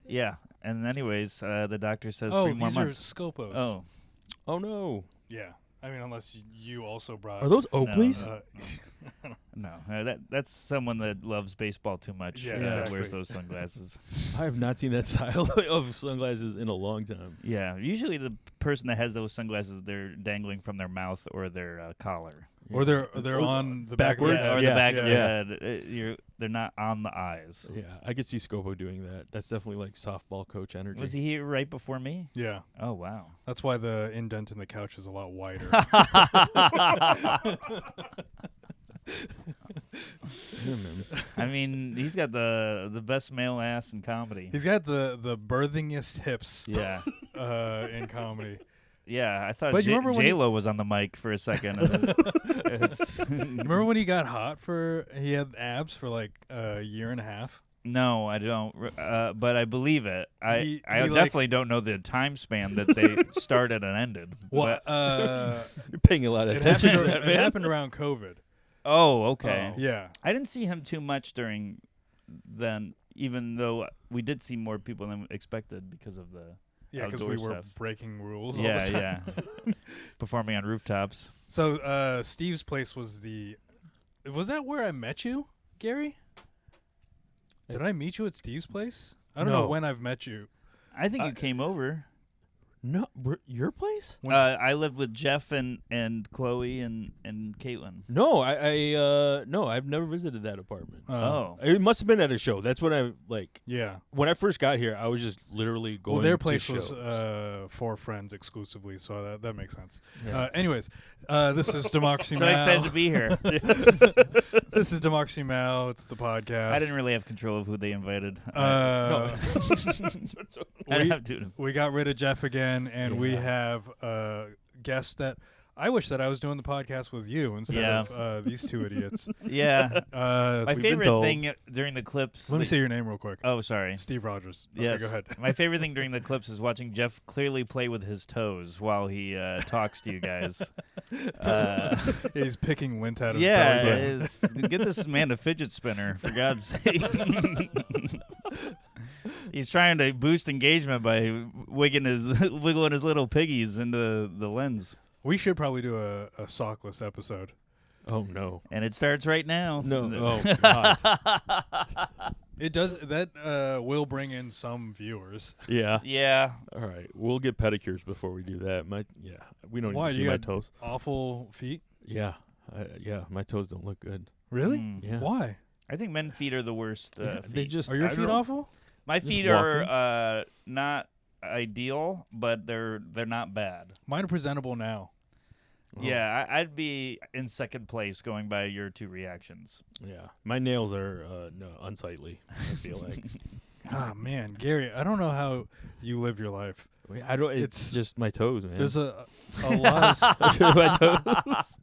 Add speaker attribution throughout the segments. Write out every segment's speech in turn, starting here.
Speaker 1: Yeah. And anyways, the doctor says 3 more
Speaker 2: these
Speaker 1: months.
Speaker 2: are Scopos.
Speaker 3: Oh no.
Speaker 2: Yeah. I mean, unless you also brought.
Speaker 3: Are those Oakleys?
Speaker 1: No, that's someone that loves baseball too much.
Speaker 2: Yeah, exactly.
Speaker 1: Wears those sunglasses.
Speaker 3: I have not seen that style of sunglasses in a long time.
Speaker 1: Yeah, usually the person that has those sunglasses, they're dangling from their mouth or their collar.
Speaker 2: Or they're on the
Speaker 3: backwards?
Speaker 2: back of
Speaker 1: Or
Speaker 2: their
Speaker 1: the
Speaker 2: head.
Speaker 1: back of their head. They're not on the eyes.
Speaker 3: Yeah, I could see Scopo doing that. That's definitely like softball coach energy.
Speaker 1: Was he here right before me?
Speaker 2: Yeah.
Speaker 1: Oh, wow.
Speaker 2: That's why the indent in the couch is a lot wider.
Speaker 3: Yeah, man.
Speaker 1: I mean, he's got the best male ass in comedy.
Speaker 2: He's got the birthingest hips
Speaker 1: Yeah.
Speaker 2: in comedy.
Speaker 1: Yeah, I thought
Speaker 2: But you remember when he-
Speaker 1: J-Lo was on the mic for a second.
Speaker 2: Remember when he got hot he had abs for like a year and a half?
Speaker 1: No, I don't. But I believe it. I
Speaker 2: He
Speaker 1: definitely don't know the time span that they started and ended.
Speaker 2: What?
Speaker 3: You're paying a lot of
Speaker 2: It
Speaker 3: attention
Speaker 2: happened,
Speaker 3: to that,
Speaker 2: it
Speaker 3: man.
Speaker 2: happened around COVID.
Speaker 1: Oh, okay.
Speaker 2: Yeah.
Speaker 1: I didn't see him too much during then, even though we did see more people than expected because of the
Speaker 2: Yeah, because
Speaker 1: outdoor
Speaker 2: we were
Speaker 1: stuff.
Speaker 2: breaking rules all the
Speaker 1: Yeah,
Speaker 2: time.
Speaker 1: yeah. Performing on rooftops.
Speaker 2: So Steve's place was was that where I met you, Gary? Did I meet you at Steve's place? I don't know
Speaker 3: No.
Speaker 2: when I've met you.
Speaker 1: I think you came over.
Speaker 3: No, your place?
Speaker 2: When
Speaker 1: I lived with Jeff and Chloe and Caitlin.
Speaker 3: No, no, I've never visited that apartment. It must have been at a show. That's what
Speaker 2: Yeah.
Speaker 3: when I first got here, I was just literally going
Speaker 2: Well, their
Speaker 3: to
Speaker 2: place
Speaker 3: shows.
Speaker 2: was for friends exclusively, so that makes sense.
Speaker 3: Yeah.
Speaker 2: Anyways, this is Democracy
Speaker 1: So
Speaker 2: Now.
Speaker 1: excited to be here.
Speaker 2: This is Democracy Now. It's the podcast.
Speaker 1: I didn't really have control of who they invited.
Speaker 3: No.
Speaker 1: I didn't have to.
Speaker 2: We got rid of Jeff again, and we
Speaker 3: Yeah.
Speaker 2: have a guest that I wish that I was doing the podcast with you instead of these two idiots.
Speaker 1: Yeah.
Speaker 2: My
Speaker 1: My favorite thing during the clips.
Speaker 2: Let me say your name real quick.
Speaker 1: Oh, sorry.
Speaker 2: Steve Rogers. Okay,
Speaker 1: Yes.
Speaker 2: go ahead.
Speaker 1: My favorite thing during the clips is watching Jeff clearly play with his toes while he talks to you guys.
Speaker 2: He's picking lint out of
Speaker 1: Yeah,
Speaker 2: his belly button.
Speaker 1: get this man a fidget spinner, for God's sake. He's trying to boost engagement by wiggling his little piggies into the lens.
Speaker 2: We should probably do a sockless episode.
Speaker 3: Oh no.
Speaker 1: And it starts right now.
Speaker 3: No. Oh god.
Speaker 2: It does that will bring in some viewers.
Speaker 3: Yeah.
Speaker 1: Yeah.
Speaker 3: All right. We'll get pedicures before we do that. We don't need to see
Speaker 2: You
Speaker 3: my
Speaker 2: got
Speaker 3: toes.
Speaker 2: awful feet?
Speaker 3: Yeah. My toes don't look good.
Speaker 2: Really?
Speaker 1: Mm.
Speaker 3: Yeah.
Speaker 2: Why?
Speaker 1: I think men's feet are the worst
Speaker 3: Yeah,
Speaker 1: feet.
Speaker 3: they just
Speaker 2: Are your
Speaker 3: I
Speaker 2: feet
Speaker 3: don't-
Speaker 2: awful?
Speaker 1: My
Speaker 3: just
Speaker 1: feet are not ideal, but they're not bad.
Speaker 2: Mine are presentable now.
Speaker 3: Oh.
Speaker 1: Yeah, I'd be in second place going by your two reactions.
Speaker 3: Yeah. My nails are unsightly, I feel like.
Speaker 2: Ah, man, Gary, I don't know how you live your life.
Speaker 3: I don't it's just my toes, man.
Speaker 2: There's a lot of
Speaker 3: my toes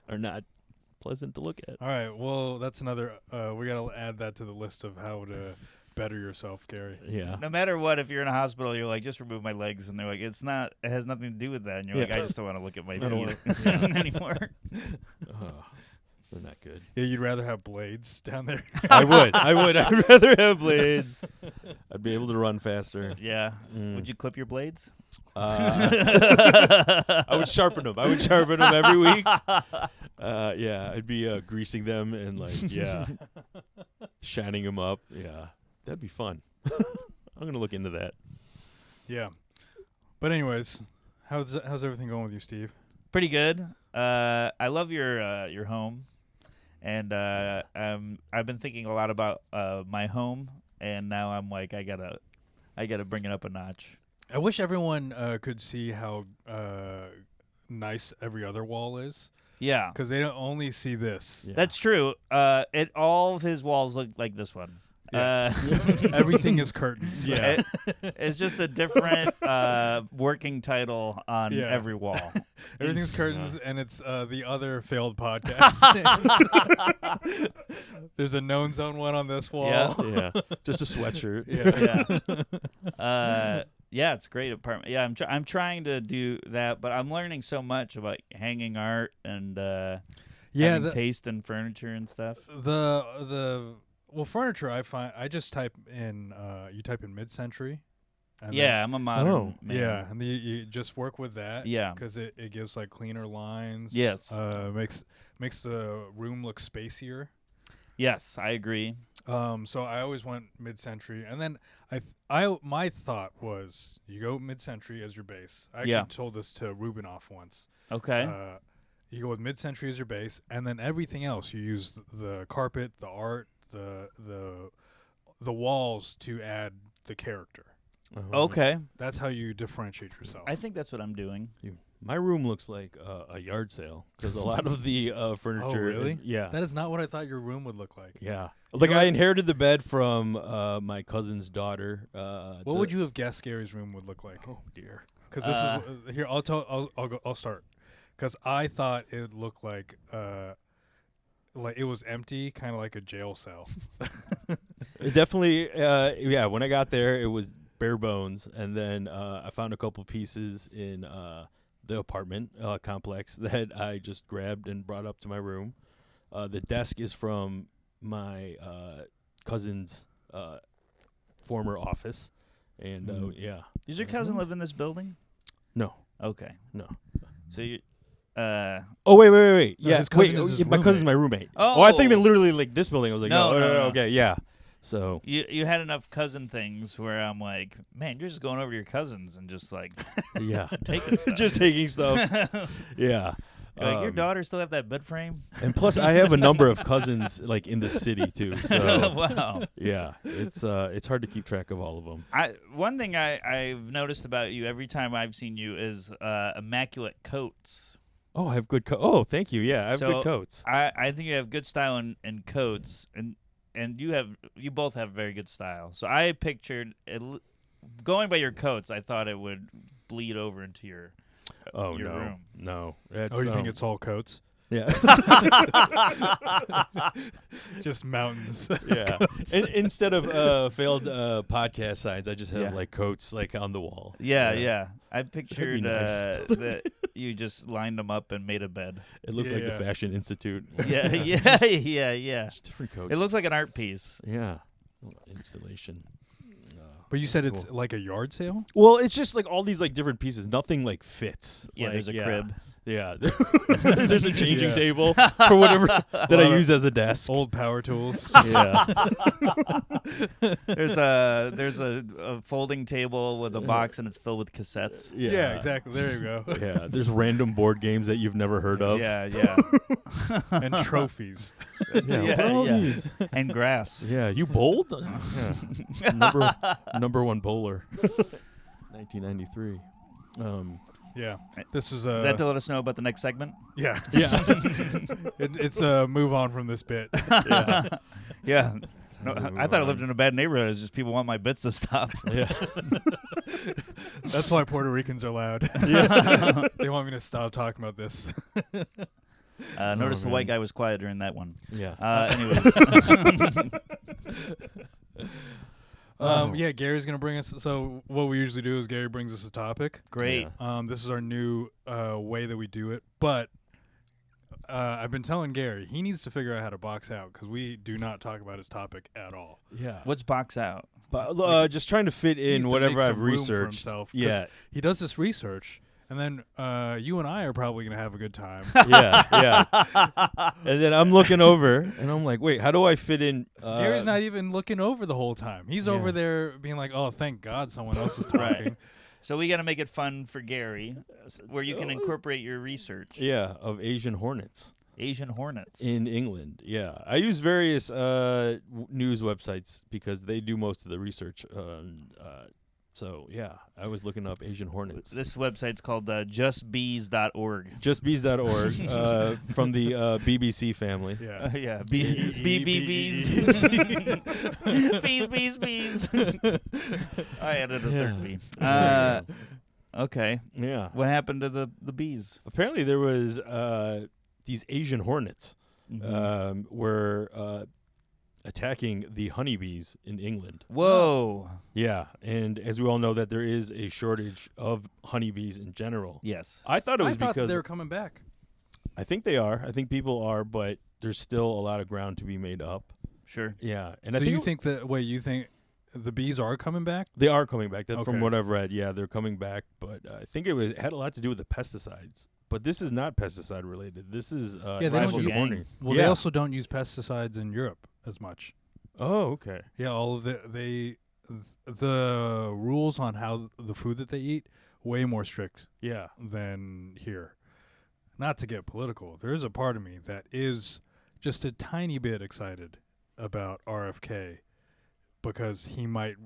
Speaker 3: are not pleasant to look at.
Speaker 2: All right, well, that's another we got to add that to the list of how to better yourself, Gary.
Speaker 3: Yeah.
Speaker 1: No matter what, if you're in a hosptal, you're like, just remove my legs, and they're like, it has nothing to do with that, and you're like,
Speaker 3: Yeah.
Speaker 1: I just don't want to look at my
Speaker 3: I don't
Speaker 1: feet anymore.
Speaker 3: They're not good.
Speaker 2: Yeah, you'd rather have blades down there.
Speaker 3: I would. I'd rather have blades. I'd be able to run faster.
Speaker 1: Yeah.
Speaker 3: Mm.
Speaker 1: Would you clip your blades?
Speaker 3: I would sharpen them. Every week. Yeah, I'd be greasing them and shining them up. Yeah, that'd be fun. I'm gonna look into that.
Speaker 2: Yeah. But anyways, how's everything going with you, Steve?
Speaker 1: Pretty good. I love your home, and I've been thinking a lot about my home, and now I'm like, I gotta bring it up a notch.
Speaker 2: I wish everyone could see how nice every other wall is.
Speaker 1: Yeah,
Speaker 2: Because they don't only see this.
Speaker 3: Yeah.
Speaker 1: that's true. All of his walls look like this one.
Speaker 2: Yeah. Everything is curtains. Yeah.
Speaker 1: It's just a different working title on
Speaker 2: Yeah.
Speaker 1: every wall.
Speaker 2: Everything's curtains, and it's the other failed podcast. There's a known zone one on this wall.
Speaker 1: Yeah.
Speaker 3: Yeah, just a sweatshirt.
Speaker 1: Yeah. Yeah, it's a great apartment. Yeah, I'm trying to do that, but I'm learning so much about hanging art and having taste in furniture and stuff.
Speaker 2: The Well, furniture, I just type in you type in mid-century. And
Speaker 1: Yeah, I'm a modern man.
Speaker 2: yeah, and you just work with that.
Speaker 1: Yeah.
Speaker 2: because it gives like cleaner lines.
Speaker 1: Yes.
Speaker 2: Makes the room look spacier.
Speaker 1: Yes, I agree.
Speaker 2: So I always went mid-century, and then my thought was you go mid-century as your base. I actually told this to Rubinoff once.
Speaker 1: Okay.
Speaker 2: You go with mid-century as your base, and then everything else you use the carpet, the art, the walls to add the character.
Speaker 1: Okay.
Speaker 2: That's how you differentiate yourself.
Speaker 1: I think that's what I'm doing.
Speaker 3: My room looks like a yard sale because a lot of the furniture.
Speaker 2: Oh, really?
Speaker 3: Yeah.
Speaker 2: That is not what I thought your room would look like.
Speaker 3: Yeah.
Speaker 2: You
Speaker 3: Like
Speaker 2: know
Speaker 3: I
Speaker 2: what?
Speaker 3: inherited the bed from my cousin's daughter.
Speaker 2: What would you have guessed Gary's room would look like?
Speaker 3: Oh dear.
Speaker 2: Because this is here. I'll start. Because I thought it looked like it was empty, kind of like a jail cell.
Speaker 3: It definitely. Yeah. When I got there, it was bare bones, and then I found a couple pieces in the apartment complex that I just grabbed and brought up to my room. The desk is from my cousin's former office, and yeah.
Speaker 1: Does your cousin live in this building?
Speaker 3: No.
Speaker 1: Okay.
Speaker 3: No.
Speaker 1: So you.
Speaker 3: Oh wait.
Speaker 2: No,
Speaker 3: Yeah,
Speaker 2: his cousin
Speaker 3: wait.
Speaker 2: is his
Speaker 3: My cousin's
Speaker 2: roommate.
Speaker 3: my roommate.
Speaker 1: Oh.
Speaker 3: I thought you meant literally like this building. I was like,
Speaker 1: No, no.
Speaker 3: okay, yeah. So
Speaker 1: You had enough cousin things where I'm like, man, you're just going over to your cousins and just like
Speaker 3: yeah,
Speaker 1: taking stuff.
Speaker 3: just taking stuff. Yeah.
Speaker 1: Like your daughter still have that bed frame?
Speaker 3: And plus, I have a number of cousins like in the city too. So
Speaker 1: Wow.
Speaker 3: yeah, it's hard to keep track of all of them.
Speaker 1: One thing I've noticed about you every time I've seen you is immaculate coats.
Speaker 3: Oh, I have good Oh, thank you. Yeah, I have good coats.
Speaker 1: I think you have good style in coats, and you both have very good style. So I pictured going by your coats. I thought it would bleed over into your room.
Speaker 3: No.
Speaker 2: You think it's all coats?
Speaker 3: Yeah.
Speaker 2: Just mountains.
Speaker 3: Yeah. Instead of failed podcast signs, I just have like coats like on the wall.
Speaker 1: Yeah. I pictured
Speaker 3: nice.
Speaker 1: that you just lined them up and made a bed.
Speaker 3: It looks like the Fashion Institute.
Speaker 1: Yeah.
Speaker 3: Just different coats.
Speaker 1: It looks like an art piece.
Speaker 3: Yeah. Installation.
Speaker 2: But you said it's like a yard sale?
Speaker 3: Well, it's just like all these like different pieces. Nothing like fits.
Speaker 1: Yeah,
Speaker 3: Like,
Speaker 1: there's a crib.
Speaker 3: Yeah. There's a changing table for whatever that I use as a desk.
Speaker 2: Old power tools.
Speaker 3: Yeah.
Speaker 1: There's a folding table with a box and it's filled with cassettes.
Speaker 2: Yeah, exactly. There you go.
Speaker 3: Yeah. There's random board games that you've never heard of.
Speaker 1: Yeah.
Speaker 2: And trophies.
Speaker 3: Yeah. What are all these?
Speaker 1: And grass.
Speaker 3: Yeah. You bowled? Yeah. Number one bowler. 1993.
Speaker 2: Yeah. This is
Speaker 1: Is that to let us know about the next segment?
Speaker 2: Yeah. It's a move on from this bit.
Speaker 3: Yeah.
Speaker 1: Yeah. No, I thought I lived in a bad neighborhood. It's just people want my bits to stop.
Speaker 3: Yeah.
Speaker 2: That's why Puerto Ricans are loud.
Speaker 3: Yeah.
Speaker 2: They want me to stop talking about this.
Speaker 1: Notice the white
Speaker 3: man.
Speaker 1: guy was quiet during that one.
Speaker 3: Yeah.
Speaker 1: Anyways.
Speaker 2: Yeah, Gary's going to bring us. So what we usually do is Gary brings us a topic.
Speaker 1: Great.
Speaker 3: Yeah.
Speaker 2: This is our new way that we do it. But I've been telling Gary he needs to figure out how to box out because we do not talk about his topic at all.
Speaker 3: Yeah.
Speaker 1: What's box out?
Speaker 3: But just trying to fit
Speaker 2: He
Speaker 3: in
Speaker 2: needs to
Speaker 3: whatever
Speaker 2: make
Speaker 3: I've
Speaker 2: some room for
Speaker 3: researched.
Speaker 2: himself, 'cause
Speaker 3: Yeah.
Speaker 2: he does this research, and then you and I are probably going to have a good time.
Speaker 3: Yeah. And then I'm looking over, and I'm like, wait, how do I fit in?
Speaker 2: Gary's not even looking over the whole time. He's over there being like, oh, thank God someone else is talking.
Speaker 1: Right. So we got to make it fun for Gary, where you can incorporate your research.
Speaker 3: Yeah, of Asian hornets.
Speaker 1: Asian hornets.
Speaker 3: In England, yeah. I use various news websites because they do most of the research. So, yeah, I was looking up Asian hornets.
Speaker 1: This website's called justbees.org.
Speaker 3: Justbees.org from the BBC family.
Speaker 2: Yeah.
Speaker 1: Yeah.
Speaker 2: BBBs.
Speaker 1: Bees. I added a third B.
Speaker 3: There
Speaker 1: Okay.
Speaker 3: Yeah.
Speaker 1: What happened to the bees?
Speaker 3: Apparently there was these Asian hornets were attacking the honeybees in England.
Speaker 1: Whoa.
Speaker 3: Yeah, and as we all know that there is a shortage of honeybees in general.
Speaker 1: Yes.
Speaker 3: I thought it was because
Speaker 2: they were coming back.
Speaker 3: I think they are. I think people are, but there's still a lot of ground to be made up.
Speaker 1: Sure.
Speaker 3: Yeah, and
Speaker 2: So
Speaker 3: I think
Speaker 2: you think that? Wait, you think the bees are coming back?
Speaker 3: they are coming back. From
Speaker 2: Okay.
Speaker 3: what I've read, yeah, they're coming back. But I think it had a lot to do with the pesticides. But this is not pesticide related. This is
Speaker 2: Yeah, they don't
Speaker 3: rival
Speaker 1: use-
Speaker 3: hornet.
Speaker 2: Well,
Speaker 3: yeah.
Speaker 2: they also don't use pesticides in Europe as much.
Speaker 3: Oh, okay.
Speaker 2: Yeah, all of the rules on how the food that they eat way more strict
Speaker 3: Yeah.
Speaker 2: than here. Not to get political, there is a part of me that is just a tiny bit excited about RFK because he might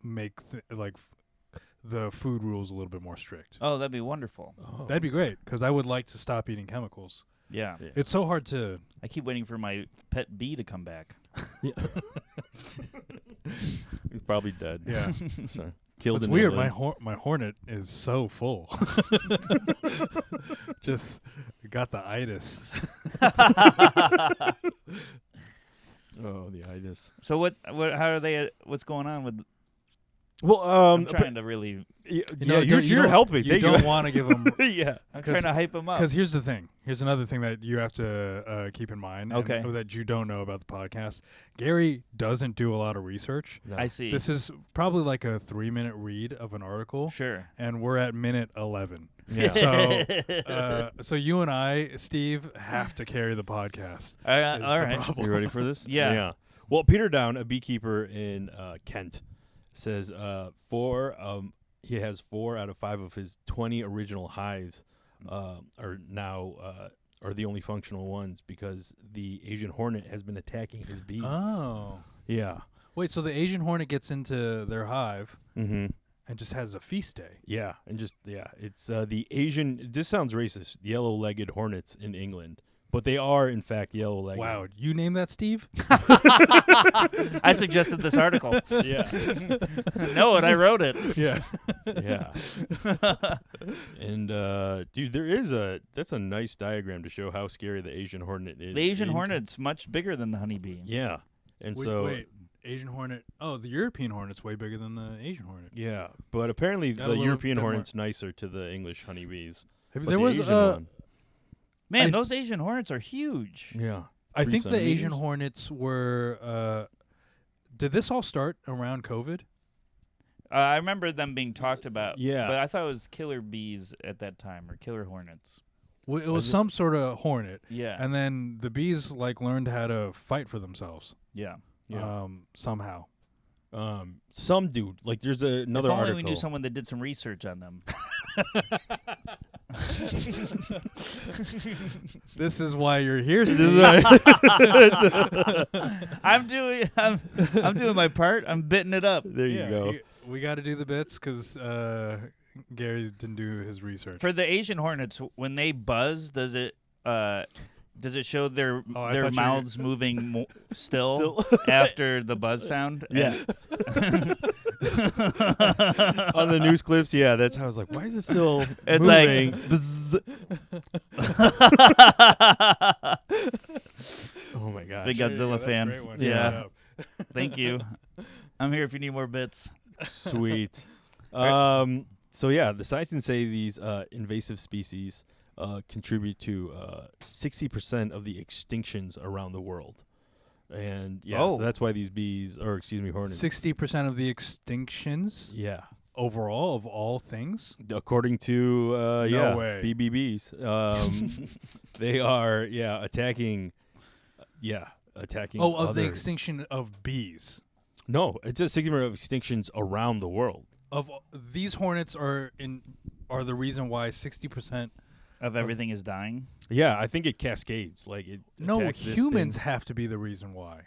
Speaker 2: make the food rules a little bit more strict.
Speaker 1: Oh, that'd be wonderful.
Speaker 3: Oh.
Speaker 2: That'd be great because I would like to stop eating chemicals.
Speaker 1: Yeah.
Speaker 3: Yeah.
Speaker 2: It's so hard to.
Speaker 1: I keep waiting for my pet bee to come back.
Speaker 3: He's probably dead.
Speaker 2: Yeah,
Speaker 3: So, killed
Speaker 2: it's
Speaker 3: in
Speaker 2: weird.
Speaker 3: England.
Speaker 2: My hornet is so full. Just got the itis.
Speaker 3: Oh, the itis.
Speaker 1: So what? How are they? What's going on with?
Speaker 3: Well,
Speaker 1: I'm trying to really.
Speaker 3: you're helping.
Speaker 2: You don't want to give them.
Speaker 3: yeah.
Speaker 1: I'm trying to hype them up.
Speaker 2: Because here's the thing. Here's another thing that you have to keep in mind.
Speaker 1: Okay.
Speaker 2: And that you don't know about the podcast. Garri doesn't do a lot of research.
Speaker 3: No.
Speaker 1: I see.
Speaker 2: This is probably like a 3-minute read of an article,
Speaker 1: Sure.
Speaker 2: and we're at minute 11.
Speaker 3: Yeah.
Speaker 2: So you and I, Steve, have to carry the podcast.
Speaker 1: all
Speaker 2: is the
Speaker 1: right.
Speaker 2: problem.
Speaker 3: You ready for this?
Speaker 1: Yeah.
Speaker 3: Yeah. Well, Peter Down, a beekeeper in Kent, says he has 4 out of 5 of his 20 original hives are now are the only functional ones because the Asian hornet has been attacking his bees.
Speaker 2: Oh.
Speaker 3: Yeah.
Speaker 2: Wait, so the Asian hornet gets into their hive
Speaker 3: Mm-hmm.
Speaker 2: and just has a feast day.
Speaker 3: Yeah, and it's the Asian. This sounds racist. Yellow-legged hornets in England, but they are in fact yellow-legged.
Speaker 2: Wow, you named that, Steve?
Speaker 1: I suggested this article.
Speaker 3: Yeah.
Speaker 1: No, and I wrote it.
Speaker 2: Yeah.
Speaker 3: Yeah. And dude, that's a nice diagram to show how scary the Asian hornet is.
Speaker 1: The Asian
Speaker 3: In-
Speaker 1: hornet's much bigger than the honeybee.
Speaker 3: Yeah. And
Speaker 2: Wait, Asian hornet. Oh, the European hornet's way bigger than the Asian hornet.
Speaker 3: yeah, but apparently
Speaker 2: Got a
Speaker 3: the
Speaker 2: little
Speaker 3: European
Speaker 2: bit more.
Speaker 3: hornet's nicer to the English honeybees. But
Speaker 2: There
Speaker 3: the
Speaker 2: was
Speaker 3: Asian one,
Speaker 1: Man,
Speaker 2: I-
Speaker 1: those Asian hornets are huge.
Speaker 3: yeah.
Speaker 2: I
Speaker 3: 3
Speaker 2: think the Asian
Speaker 3: centimeters.
Speaker 2: hornets were. Did this all start around COVID?
Speaker 1: I remember them being talked about.
Speaker 3: Yeah.
Speaker 1: But I thought it was killer bees at that time, or killer hornets.
Speaker 2: It was some sort of hornet,
Speaker 1: Yeah.
Speaker 2: and then the bees learned how to fight for themselves.
Speaker 1: Yeah.
Speaker 3: Yeah.
Speaker 2: Somehow.
Speaker 3: Some dude, like there's another
Speaker 1: if only
Speaker 3: article.
Speaker 1: we knew someone that did some research on them.
Speaker 2: This is why you're here,
Speaker 3: This
Speaker 2: Steve.
Speaker 3: is right.
Speaker 1: I'm doing my part. I'm bitting it up.
Speaker 3: There you go.
Speaker 2: We got to do the bits because Gary didn't do his research.
Speaker 1: For the Asian hornets, when they buzz, does it show their
Speaker 2: Oh, I
Speaker 1: their
Speaker 2: thought you were-
Speaker 1: mouths moving still after the buzz sound?
Speaker 3: Yeah. On the news clips, yeah, that's how I was like, why is it still
Speaker 1: It's
Speaker 3: moving?
Speaker 1: like buzz.
Speaker 3: Oh my gosh.
Speaker 1: Big Godzilla
Speaker 2: that's
Speaker 1: fan.
Speaker 2: a great one.
Speaker 1: Yeah. Thank you. I'm here if you need more bits.
Speaker 3: Sweet. So yeah, the scientists say these invasive species contribute to 60% of the extinctions around the world. And yeah,
Speaker 1: Oh.
Speaker 3: so that's why these bees, or excuse me, hornets.
Speaker 2: 60% of the extinctions
Speaker 3: Yeah.
Speaker 2: overall of all things.
Speaker 3: According to
Speaker 2: No way.
Speaker 3: BBBs, they are attacking. Yeah, attacking.
Speaker 2: Oh, of the
Speaker 3: other-
Speaker 2: extinction of bees.
Speaker 3: No, it's a 60% of extinctions around the world.
Speaker 2: Of these hornets are the reason why 60%.
Speaker 1: Of everything is dying.
Speaker 3: Yeah, I think it cascades. Like it.
Speaker 2: No,
Speaker 3: attacks this
Speaker 2: humans
Speaker 3: thing.
Speaker 2: have to be the reason why.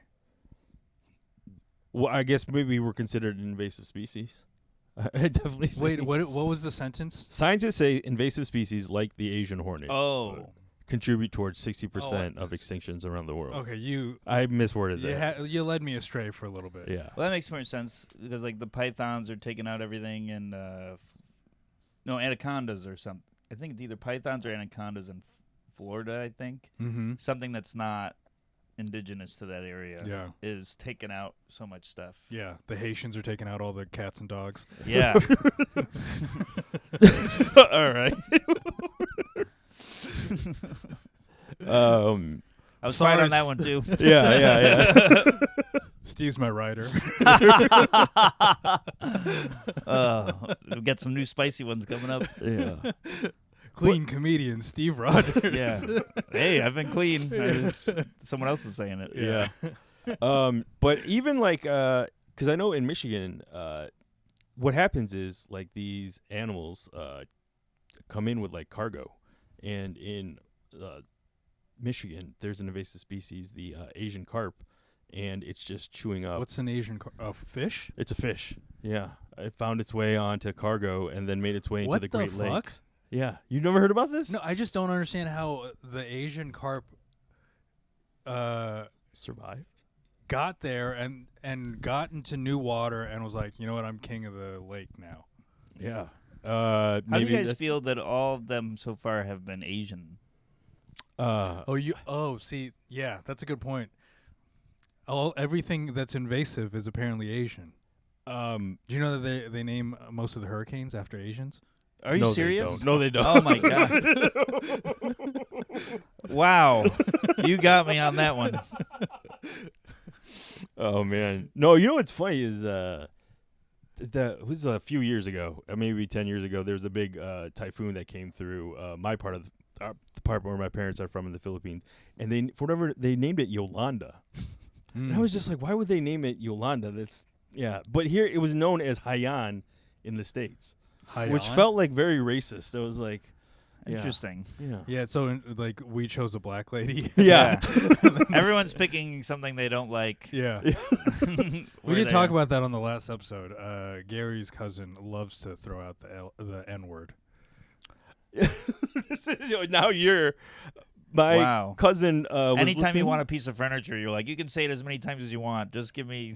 Speaker 3: Well, I guess maybe we're considered an invasive species. I definitely.
Speaker 2: Wait,
Speaker 3: think-
Speaker 2: what was the sentence?
Speaker 3: Scientists say invasive species like the Asian hornet
Speaker 1: Oh.
Speaker 3: contribute towards 60% of
Speaker 2: this-
Speaker 3: extinctions around the world.
Speaker 2: Okay, you
Speaker 3: I misworded that.
Speaker 2: you led me astray for a little bit.
Speaker 3: Yeah.
Speaker 1: Well, that makes more sense because like the pythons are taking out everything, and anacondas or something. I think it's either pythons or anacondas in Florida. I think
Speaker 2: Mm-hmm.
Speaker 1: something that's not indigenous to that area
Speaker 2: Yeah.
Speaker 1: is taking out so much stuff.
Speaker 2: Yeah, the Haitians are taking out all the cats and dogs.
Speaker 1: Yeah.
Speaker 3: All right.
Speaker 1: I was right on that one too.
Speaker 3: Yeah.
Speaker 2: Steve's my writer.
Speaker 1: We'll get some new spicy ones coming up.
Speaker 3: Yeah.
Speaker 2: Clean comedian Steve Rogers.
Speaker 1: Yeah. Hey, I've been clean. Someone else is saying it.
Speaker 3: Yeah. But even like, because I know in Michigan, what happens is like these animals come in with like cargo, and in Michigan, there's an invasive species, the Asian carp, and it's just chewing up.
Speaker 2: What's an Asian fish?
Speaker 3: It's a fish. Yeah, it found its way onto cargo and then made its way into the Great Lakes. Yeah, you never heard about this?
Speaker 2: No, I just don't understand how the Asian carp
Speaker 3: Survived.
Speaker 2: got there and got into new water and was like, you know what, I'm king of the lake now.
Speaker 3: Yeah.
Speaker 1: How do
Speaker 3: Maybe
Speaker 1: you guys feel that all of them so far have been Asian?
Speaker 2: See, yeah, that's a good point. Everything that's invasive is apparently Asian. Do you know that they name most of the hurricanes after Asians?
Speaker 1: Are you serious?
Speaker 3: No, they don't.
Speaker 1: Oh my god! Wow, you got me on that one.
Speaker 3: Oh man, no. You know what's funny is it was a few years ago, maybe 10 years ago. There was a big typhoon that came through my part of the part where my parents are from in the Philippines, and they named it Yolanda. And I was just like, why would they name it Yolanda? But here it was known as Haiyan in the States, which felt like very racist. It was like,
Speaker 1: interesting.
Speaker 2: Yeah. So like we chose a black lady.
Speaker 3: Yeah.
Speaker 1: Everyone's picking something they don't like.
Speaker 2: Yeah. We did talk about that on the last episode. Garri's cousin loves to throw out the N-word.
Speaker 3: Now you're my cousin. Was
Speaker 1: anytime
Speaker 3: listening.
Speaker 1: you want a piece of furniture, you're like, you can say it as many times as you want. Just give me,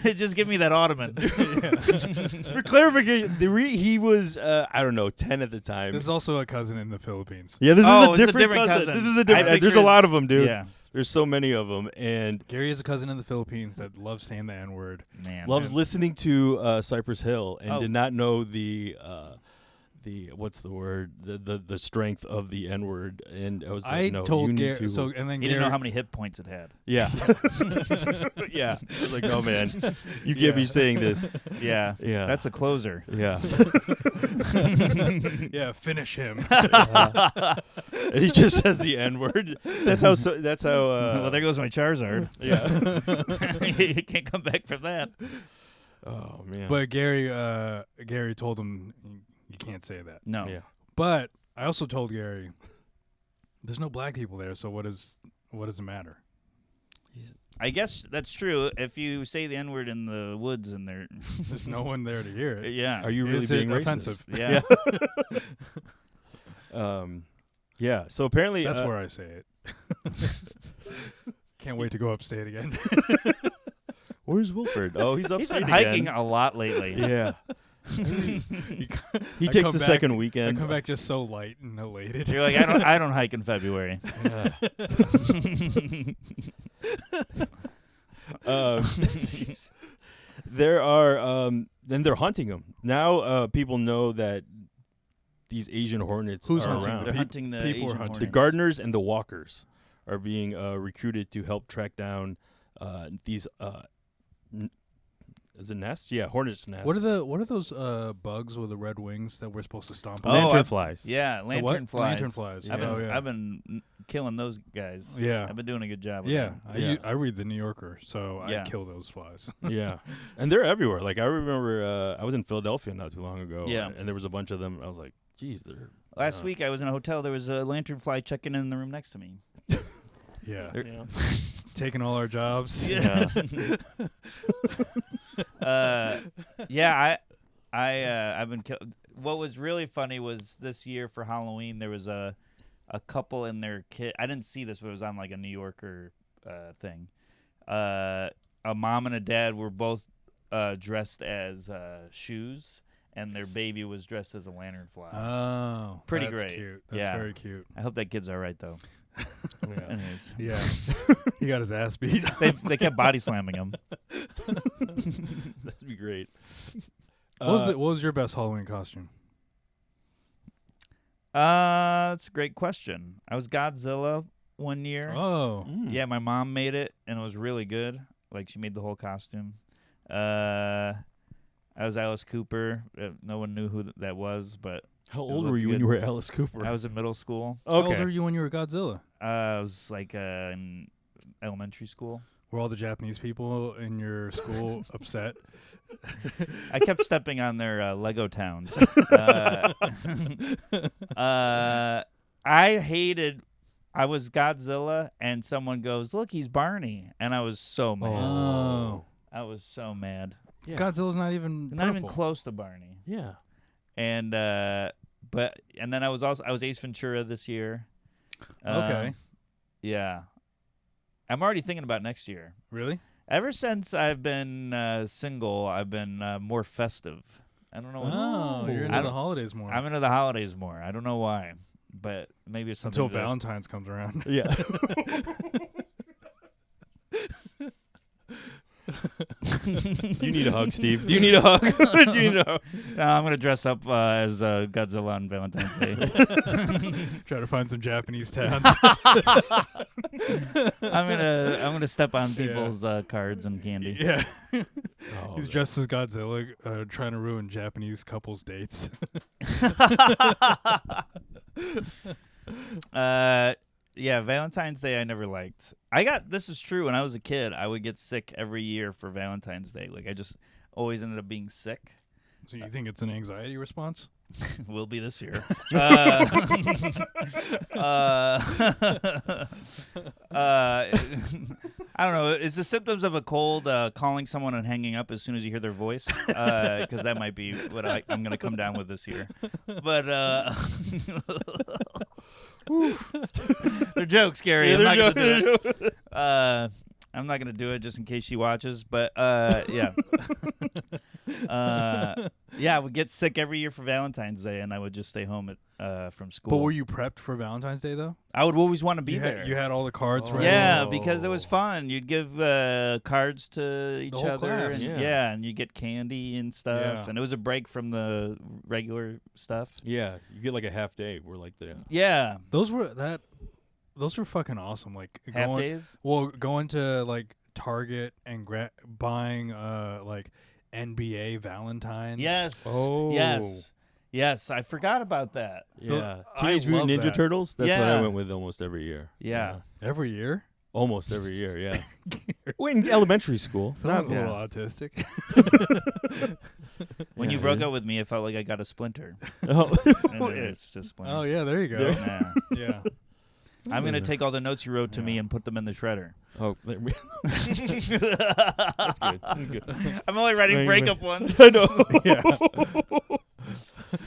Speaker 1: just give me that ottoman.
Speaker 3: For clarification, he was 10 at the time.
Speaker 2: This is also a cousin in the Philippines.
Speaker 3: Yeah, this is a different
Speaker 1: cousin.
Speaker 3: This is a different. There's a lot of them, dude.
Speaker 1: Yeah.
Speaker 3: There's so many of them, and
Speaker 2: Garri is a cousin in the Philippines that loves saying the N-word.
Speaker 1: Man,
Speaker 3: loves listening to Cypress Hill, and did not know the what's the word, the strength of the N-word. And I was like, no,
Speaker 2: told
Speaker 3: you need
Speaker 2: Garri,
Speaker 3: to.
Speaker 2: so and then
Speaker 1: you
Speaker 2: Garri,
Speaker 1: didn't know how many hit points it had.
Speaker 3: Yeah. Yeah. I was like, oh man, you can't be saying this.
Speaker 1: Yeah.
Speaker 3: Yeah.
Speaker 1: That's a closer.
Speaker 3: Yeah.
Speaker 2: Yeah, finish him.
Speaker 3: And he just says the N-word. That's how.
Speaker 1: Well, there goes my Charizard.
Speaker 3: Yeah.
Speaker 1: You can't come back from that.
Speaker 3: Oh man.
Speaker 2: But Garri told him you can't say that.
Speaker 1: No.
Speaker 3: Yeah.
Speaker 2: But I also told Garri there's no black people there, so what does it matter?
Speaker 1: I guess that's true. If you say the N-word in the woods and
Speaker 2: There's no one there to hear it.
Speaker 1: Yeah.
Speaker 3: Are you really
Speaker 2: Is
Speaker 3: being
Speaker 2: it
Speaker 3: racist?
Speaker 2: offensive?
Speaker 1: Yeah.
Speaker 3: Yeah. So apparently,
Speaker 2: That's where I say it. Can't wait to go upstate again.
Speaker 3: where's Wilfred? Oh, he's
Speaker 1: He's
Speaker 3: upstate
Speaker 1: been hiking
Speaker 3: again.
Speaker 1: a lot lately.
Speaker 3: Yeah. He
Speaker 2: I
Speaker 3: takes
Speaker 2: come
Speaker 3: the
Speaker 2: back-
Speaker 3: second
Speaker 2: I
Speaker 3: weekend.
Speaker 2: come back just so light and elated.
Speaker 1: You're like, I don't hike in February.
Speaker 3: There are then they're hunting them now. People know that these Asian hornets
Speaker 2: Who's
Speaker 3: are
Speaker 2: hunting
Speaker 3: around.
Speaker 1: They're hunting the
Speaker 2: people are
Speaker 1: Asian
Speaker 2: hunting.
Speaker 3: The
Speaker 1: hornets.
Speaker 3: gardeners and the walkers are being recruited to help track down these. Is it nests? Yeah, hornets' nests.
Speaker 2: What are those bugs with the red wings that we're supposed to stomp on?
Speaker 3: Lantern
Speaker 1: I've-
Speaker 3: flies?
Speaker 1: Yeah,
Speaker 2: The
Speaker 1: lantern
Speaker 2: what?
Speaker 1: flies.
Speaker 2: Lantern flies.
Speaker 3: Yeah.
Speaker 1: I've been killing those guys.
Speaker 2: Yeah.
Speaker 1: I've been doing a good job with
Speaker 2: Yeah,
Speaker 1: them.
Speaker 3: Yeah.
Speaker 2: I read the New Yorker, so
Speaker 1: Yeah.
Speaker 2: I kill those flies.
Speaker 3: Yeah, and they're everywhere. Like I remember, I was in Philadelphia not too long ago.
Speaker 1: Yeah.
Speaker 3: and there was a bunch of them. I was like, geez, they're
Speaker 1: Last week I was in a hotel. There was a lanternfly checking in the room next to me.
Speaker 2: Yeah,
Speaker 1: They're-
Speaker 2: taking all our jobs.
Speaker 1: Yeah. I've been what was really funny was this year for Halloween there was a couple and their kid. I didn't see this, but it was on like a New Yorker thing. A mom and a dad were both dressed as shoes, and their baby was dressed as a lanternfly.
Speaker 2: Oh,
Speaker 1: Pretty
Speaker 2: that's
Speaker 1: great.
Speaker 2: Cute. That's
Speaker 1: Yeah.
Speaker 2: very cute.
Speaker 1: I hope that kid's all right though.
Speaker 3: Yeah.
Speaker 1: Anyways,
Speaker 2: Yeah, he got his ass beat.
Speaker 1: they kept body slamming him.
Speaker 3: That'd be great.
Speaker 2: What was your best Halloween costume?
Speaker 1: That's a great question. I was Godzilla one year.
Speaker 2: Oh.
Speaker 1: Yeah, my mom made it, and it was really good. Like, she made the whole costume. I was Alice Cooper. No one knew who that was, but
Speaker 3: How
Speaker 1: it
Speaker 3: old were
Speaker 1: looked
Speaker 3: you when
Speaker 1: good.
Speaker 3: you were Alice Cooper?
Speaker 1: I was in middle school.
Speaker 2: How old
Speaker 3: Okay.
Speaker 2: were you when you were Godzilla?
Speaker 1: I was like in elementary school.
Speaker 2: Were all the Japanese people in your school upset?
Speaker 1: I kept stepping on their Lego towns. I was Godzilla, and someone goes, "Look, he's Barney," and I was so mad.
Speaker 2: Oh.
Speaker 1: I was so mad.
Speaker 3: Yeah.
Speaker 2: Godzilla's not even
Speaker 1: Not even
Speaker 2: purple.
Speaker 1: close to Barney.
Speaker 3: Yeah.
Speaker 1: And then I was Ace Ventura this year.
Speaker 2: Okay.
Speaker 1: Yeah. I'm already thinking about next year.
Speaker 2: Really?
Speaker 1: Ever since I've been single, I've been more festive. I don't know.
Speaker 2: Oh, you're into
Speaker 1: I
Speaker 2: the
Speaker 1: don't-
Speaker 2: holidays more.
Speaker 1: I'm into the holidays more. I don't know why, but maybe it's something
Speaker 2: Until
Speaker 1: to-
Speaker 2: Valentine's comes around.
Speaker 3: Yeah. Do you need a hug, Steve? Do you need a hug? Do you need a hug?
Speaker 1: No, I'm gonna dress up as Godzilla on Valentine's Day.
Speaker 2: Try to find some Japanese towns.
Speaker 1: I'm gonna step on people's cards and candy.
Speaker 2: Yeah.
Speaker 3: Oh,
Speaker 2: He's dressed as Godzilla, trying to ruin Japanese couples' dates.
Speaker 1: Yeah, Valentine's Day I never liked. This is true. When I was a kid, I would get sick every year for Valentine's Day. Like, I just always ended up being sick.
Speaker 2: So you think it's an anxiety response?
Speaker 1: Will be this year. I don't know. Is the symptoms of a cold calling someone and hanging up as soon as you hear their voice? Because that might be what I'm going to come down with this year. But they're jokes, Garri.
Speaker 3: Yeah,
Speaker 1: I'm not
Speaker 3: they're
Speaker 1: going to do it. I'm not going to do it just in case she watches. But yeah. Yeah, I would get sick every year for Valentine's Day, and I would just stay home from school.
Speaker 2: But were you prepped for Valentine's Day, though?
Speaker 1: I would always want to be
Speaker 2: you
Speaker 1: there.
Speaker 2: Had, you had all the cards
Speaker 3: Oh.
Speaker 2: ready?
Speaker 1: Yeah, because it was fun. You'd give cards to each
Speaker 2: whole
Speaker 1: other,
Speaker 2: class.
Speaker 1: and
Speaker 3: Yeah.
Speaker 1: and you get candy and stuff.
Speaker 2: Yeah.
Speaker 1: And it was a break from the regular stuff.
Speaker 3: Yeah, you get like a half day. We're like the
Speaker 1: Yeah,
Speaker 2: Those were fucking awesome. Like
Speaker 1: half days.
Speaker 2: going to like Target and buying like NBA Valentines.
Speaker 1: Yes.
Speaker 3: Oh.
Speaker 1: Yes. I forgot about that.
Speaker 3: yeah.
Speaker 2: I
Speaker 3: Teenage Mutant
Speaker 2: love
Speaker 3: Ninja
Speaker 2: that.
Speaker 3: Turtles. That's what I
Speaker 1: Yeah.
Speaker 3: went with almost every year.
Speaker 1: Yeah.
Speaker 2: Every year.
Speaker 3: Almost every year. Yeah. Well, in elementary school.
Speaker 2: Sounds
Speaker 3: Not-
Speaker 2: a little
Speaker 1: yeah.
Speaker 2: autistic.
Speaker 1: When
Speaker 3: Yeah,
Speaker 1: you broke
Speaker 3: yeah.
Speaker 1: up with me, it felt like I got a splinter.
Speaker 3: Oh.
Speaker 1: And it's just splinter.
Speaker 2: Oh yeah, there you go.
Speaker 1: Yeah.
Speaker 2: Yeah.
Speaker 1: I'm gonna take all the notes you wrote to me and put them in the shredder.
Speaker 3: Oh, there we- that's good. That's good.
Speaker 1: I'm only writing
Speaker 3: Right,
Speaker 1: breakup ones.
Speaker 3: I know.
Speaker 2: Yeah.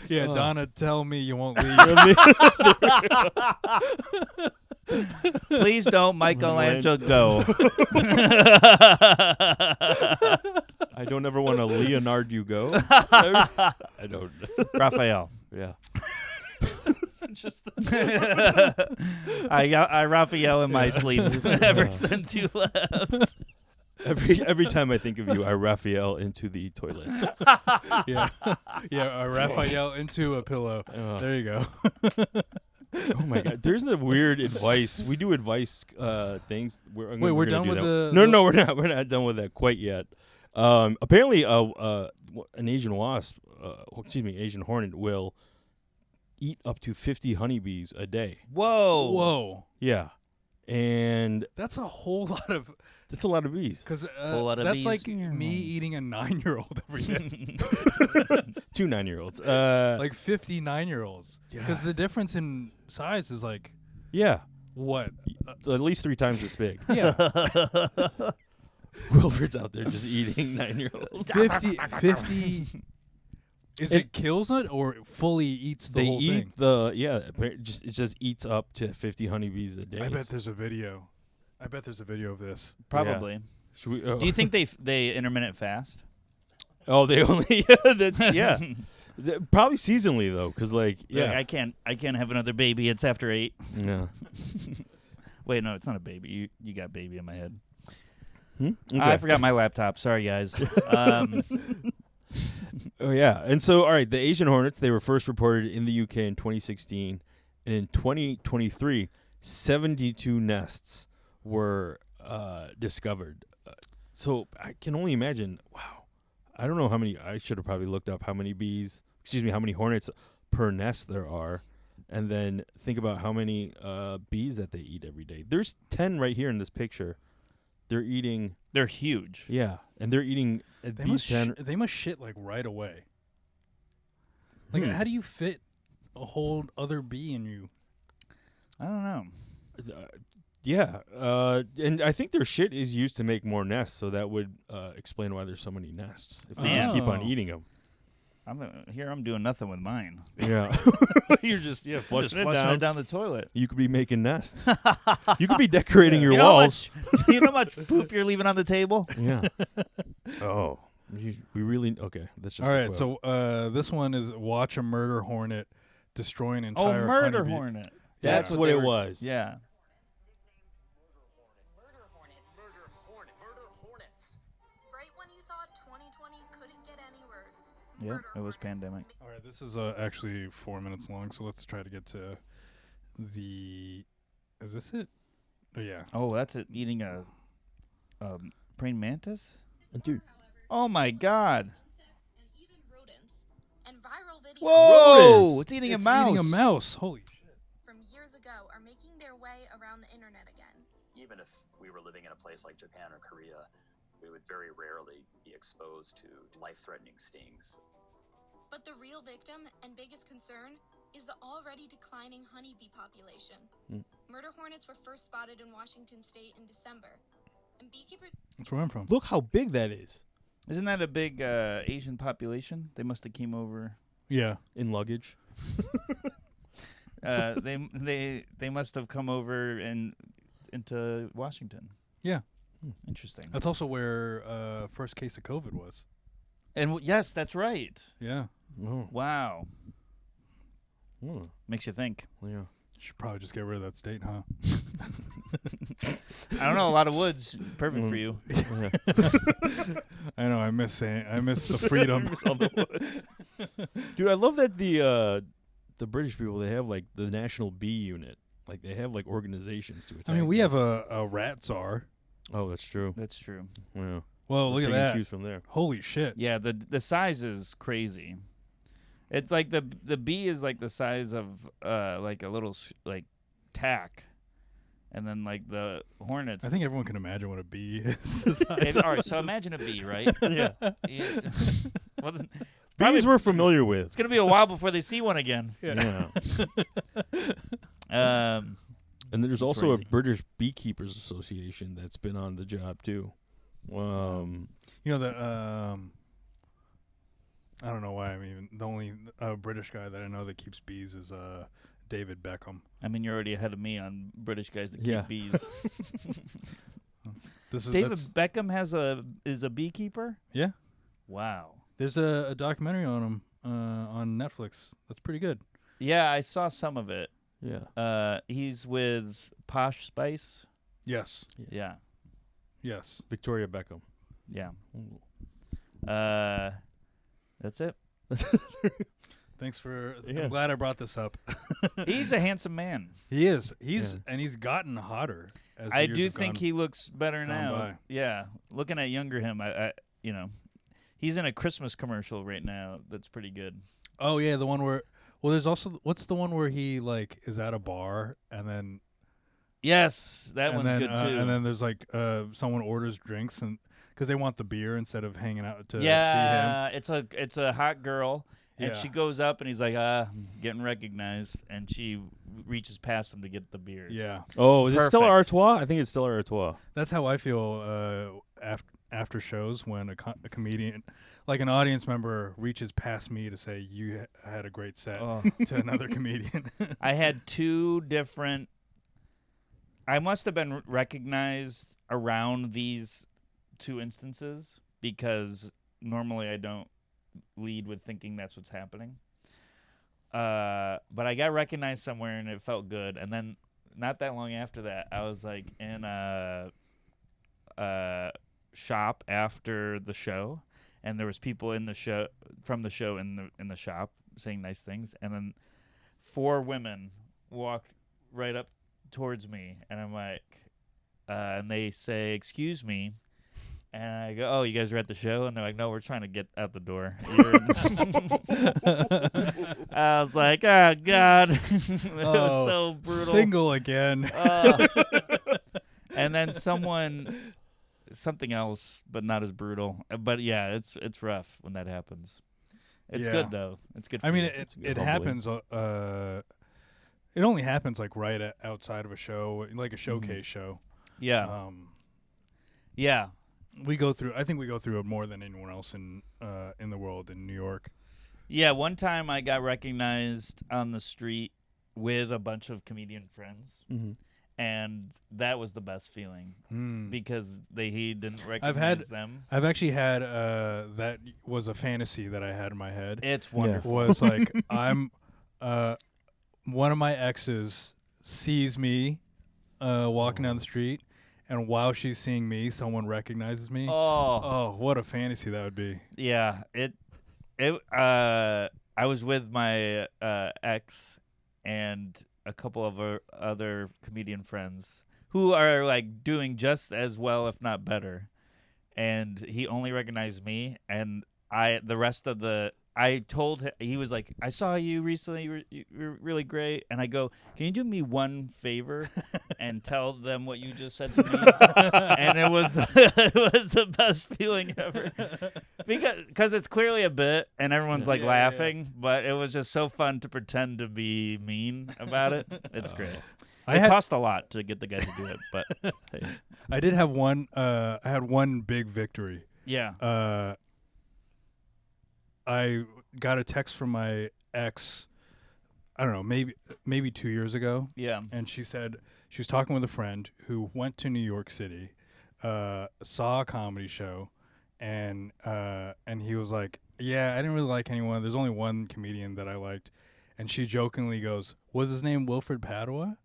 Speaker 2: Yeah,
Speaker 3: Oh.
Speaker 2: Donna, tell me you won't leave.
Speaker 1: Please don't Michelangelo go.
Speaker 3: I don't ever want to Leonard you go. I don't.
Speaker 1: Raphael.
Speaker 3: Yeah. Just
Speaker 1: I Raphael in my sleep ever since you left.
Speaker 3: every time I think of you, I Raphael into the toilet.
Speaker 2: Yeah. Yeah, Raphael into a pillow. There you go.
Speaker 3: Oh my God! There's a weird advice. We do advice things.
Speaker 2: Wait,
Speaker 3: we're
Speaker 2: we're
Speaker 3: gonna
Speaker 2: done
Speaker 3: do
Speaker 2: with
Speaker 3: that.
Speaker 2: the
Speaker 3: No, we're not. We're not done with that quite yet. Apparently, an Asian wasp, Asian hornet will eat up to 50 honeybees a day.
Speaker 1: Whoa.
Speaker 2: Whoa.
Speaker 3: Yeah, and
Speaker 2: That's a whole lot of
Speaker 3: that's a lot of bees.
Speaker 2: because
Speaker 1: Whole lot of
Speaker 2: that's
Speaker 1: bees.
Speaker 2: like me eating a 9-year-old every day.
Speaker 3: 2 9-year-olds.
Speaker 2: Like 50 9-year-olds. Because the difference in size is like
Speaker 3: Yeah,
Speaker 2: what?
Speaker 3: at least 3 times as big.
Speaker 2: Yeah.
Speaker 3: Wilfred's out there just eating 9-year-olds.
Speaker 2: 50 Is it kills it or fully eats the
Speaker 3: They
Speaker 2: whole
Speaker 3: eat
Speaker 2: thing?
Speaker 3: it just eats up to 50 honeybees a day.
Speaker 2: I bet there's a video. I bet there's a video of this.
Speaker 1: Probably.
Speaker 3: Should we,
Speaker 1: Do you think they intermittent fast?
Speaker 3: Oh, they only yeah. Probably seasonally though, because like
Speaker 1: Like, I can't have another baby. It's after 8.
Speaker 3: yeah.
Speaker 1: Wait, no, it's not a baby. You got baby in my head.
Speaker 3: Okay.
Speaker 1: I forgot my laptop. Sorry, guys.
Speaker 3: Oh yeah, and so all right, the Asian hornets, they were first reported in the UK in 2016, and in 2023, 72 nests were discovered. So I can only imagine. Wow, I don't know how many. I should have probably looked up how many how many hornets per nest there are, and then think about how many bees that they eat every day. There's 10 right here in this picture. They're eating.
Speaker 1: They're huge.
Speaker 3: Yeah, and they're eating these 10.
Speaker 2: They must shit like right away. Like, how do you fit a whole other bee in you?
Speaker 1: I don't know.
Speaker 3: Yeah, and I think their shit is used to make more nests, so that would explain why there's so many nests. If they just keep on eating them.
Speaker 1: I'm doing nothing with mine.
Speaker 3: Yeah, you're just flushing
Speaker 1: it down the toilet.
Speaker 3: You could be making nests. You could be decorating your
Speaker 1: you
Speaker 3: walls.
Speaker 1: You know how much poop you're leaving on the table?
Speaker 3: Yeah. Oh, we really okay. That's just
Speaker 2: all right. So this one is watch a murder hornet destroy an entire
Speaker 1: murder
Speaker 2: honeybee.
Speaker 1: hornet.
Speaker 3: That's what it was.
Speaker 1: Yeah.
Speaker 4: Right when you thought 2020 couldn't get any worse.
Speaker 1: Yeah, it was pandemic.
Speaker 2: All right, this is actually 4 minutes long, so let's try to get to the. Is this it? Oh yeah.
Speaker 1: Oh, that's it. Eating a praying mantis?
Speaker 3: Dude.
Speaker 1: Oh my God.
Speaker 4: Insects and even rodents. And viral videos
Speaker 1: Whoa!
Speaker 3: Rodents.
Speaker 1: It's eating a
Speaker 2: It's
Speaker 1: mouse.
Speaker 2: eating a mouse. Holy shit.
Speaker 4: from years ago are making their way around the internet again.
Speaker 5: Even if we were living in a place like Japan or Korea, we would very rarely be exposed to life-threatening stings.
Speaker 4: But the real victim and biggest concern is the already declining honeybee population. Murder hornets were first spotted in Washington state in December. And beekeepers
Speaker 2: That's where I'm from.
Speaker 3: Look how big that is
Speaker 1: Isn't that a big Asian population? They must have came over.
Speaker 2: Yeah.
Speaker 3: in luggage.
Speaker 1: They must have come over into Washington.
Speaker 2: Yeah.
Speaker 1: Interesting.
Speaker 2: That's also where first case of COVID was.
Speaker 1: And yes, that's right.
Speaker 2: Yeah.
Speaker 3: Oh.
Speaker 1: Wow.
Speaker 3: Oh.
Speaker 1: Makes you think.
Speaker 3: Yeah.
Speaker 2: Should probably just get rid of that state, huh?
Speaker 1: I don't know. A lot of woods, perfect for you.
Speaker 2: I know. I miss the freedom.
Speaker 3: Dude, I love that the British people, they have like the National Bee Unit. Like they have like organizations to attack.
Speaker 2: I mean, we have
Speaker 3: this.
Speaker 2: a rat czar.
Speaker 3: Oh, that's true.
Speaker 1: That's true.
Speaker 3: Yeah.
Speaker 2: Well, look at
Speaker 3: Taking
Speaker 2: that.
Speaker 3: cues from there.
Speaker 2: Holy shit.
Speaker 1: Yeah, the size is crazy. It's like the bee is like the size of like a little like tack, and then like the hornets.
Speaker 2: I think everyone can imagine what a bee is.
Speaker 1: All right, so imagine a bee, right?
Speaker 3: Yeah.
Speaker 1: Well, then,
Speaker 3: Bees we're familiar with.
Speaker 1: it's gonna be a while before they see one again.
Speaker 3: Yeah.
Speaker 1: Um,
Speaker 3: And there's
Speaker 1: That's
Speaker 3: also
Speaker 1: crazy.
Speaker 3: a British Beekeepers Association that's been on the job too.
Speaker 2: You know that I don't know why I'm even the only British guy that I know that keeps bees is David Beckham.
Speaker 1: I mean, you're already ahead of me on British guys that
Speaker 3: Yeah.
Speaker 1: keep bees.
Speaker 2: This is
Speaker 1: David
Speaker 2: that's-
Speaker 1: Beckham is a beekeeper.
Speaker 2: Yeah.
Speaker 1: Wow.
Speaker 2: There's a documentary on him on Netflix. That's pretty good.
Speaker 1: Yeah, I saw some of it.
Speaker 3: Yeah.
Speaker 1: He's with Posh Spice.
Speaker 2: Yes.
Speaker 1: Yeah.
Speaker 2: Yes.
Speaker 3: Victoria Beckham.
Speaker 1: Yeah. That's it.
Speaker 2: Thanks for.
Speaker 3: Yeah.
Speaker 2: I'm glad I brought this up.
Speaker 1: He's a handsome man.
Speaker 2: He is. He's
Speaker 3: Yeah.
Speaker 2: and he's gotten hotter. As the
Speaker 1: I
Speaker 2: years
Speaker 1: do
Speaker 2: have
Speaker 1: think
Speaker 2: gone.
Speaker 1: he looks better
Speaker 2: gone
Speaker 1: now.
Speaker 2: by.
Speaker 1: Yeah. Looking at younger him, I he's in a Christmas commercial right now. That's pretty good.
Speaker 2: Oh yeah, the one where. Well, there's also what's the one where he like is at a bar and then
Speaker 1: Yes, that
Speaker 2: and
Speaker 1: one's
Speaker 2: then,
Speaker 1: good too.
Speaker 2: And then there's like someone orders drinks and because they want the beer instead of hanging out to see him.
Speaker 1: yeah, it's a hot girl, and
Speaker 2: Yeah.
Speaker 1: she goes up and he's like, getting recognized, and she reaches past him to get the beers.
Speaker 2: Yeah,
Speaker 3: Oh, is it Stella
Speaker 1: Perfect.
Speaker 3: Artois? I think it's Stella Artois.
Speaker 2: that's how I feel after shows when a comedian, like an audience member, reaches past me to say you had a great set
Speaker 1: Oh.
Speaker 2: to another comedian.
Speaker 1: I had two different. I must have been recognized around these two instances because normally I don't lead with thinking that's what's happening. But I got recognized somewhere and it felt good. And then not that long after that, I was like in a shop after the show, and there was people in the show from the show in the shop saying nice things, and then 4 women walked right up towards me, and I'm like, and they say, "Excuse me," and I go, "Oh, you guys are at the show?" And they're like, "No, we're trying to get out the door." I was like, "Oh God," it was so brutal.
Speaker 2: Single again.
Speaker 1: And then something else, but not as brutal. But yeah, it's rough when that happens. It's good though. It's good. For
Speaker 2: I mean,
Speaker 1: you.
Speaker 2: it happens. It only happens like right outside of a show, like a showcase show.
Speaker 1: Yeah. Yeah.
Speaker 2: I think we go through it more than anyone else in the world in New York.
Speaker 1: Yeah. One time I got recognized on the street with a bunch of comedian friends.
Speaker 3: Mm-hmm.
Speaker 1: And that was the best feeling because he didn't recognize them.
Speaker 2: I've actually had that was a fantasy that I had in my head.
Speaker 1: It's wonderful.
Speaker 2: Was like I'm one of my exes sees me walking down the street, and while she's seeing me, someone recognizes me. Oh, what a fantasy that would be.
Speaker 1: Yeah, I was with my ex and a couple of our other comedian friends who are like doing just as well, if not better. And he only recognized me, and I told him, he was like, "I saw you recently. You're really great." And I go, "Can you do me one favor and tell them what you just said to me?" And it was the best feeling ever because it's clearly a bit, and everyone's like laughing, but it was just so fun to pretend to be mean about it. It's great. It cost a lot to get the guy to do it, but hey.
Speaker 2: I did have one. I had one big victory.
Speaker 1: Yeah.
Speaker 2: I got a text from my ex, I don't know, maybe 2 years ago.
Speaker 1: Yeah.
Speaker 2: And she said she was talking with a friend who went to New York City, saw a comedy show, and he was like, "Yeah, I didn't really like anyone. There's only one comedian that I liked." And she jokingly goes, "Was his name Wilfred Padua?"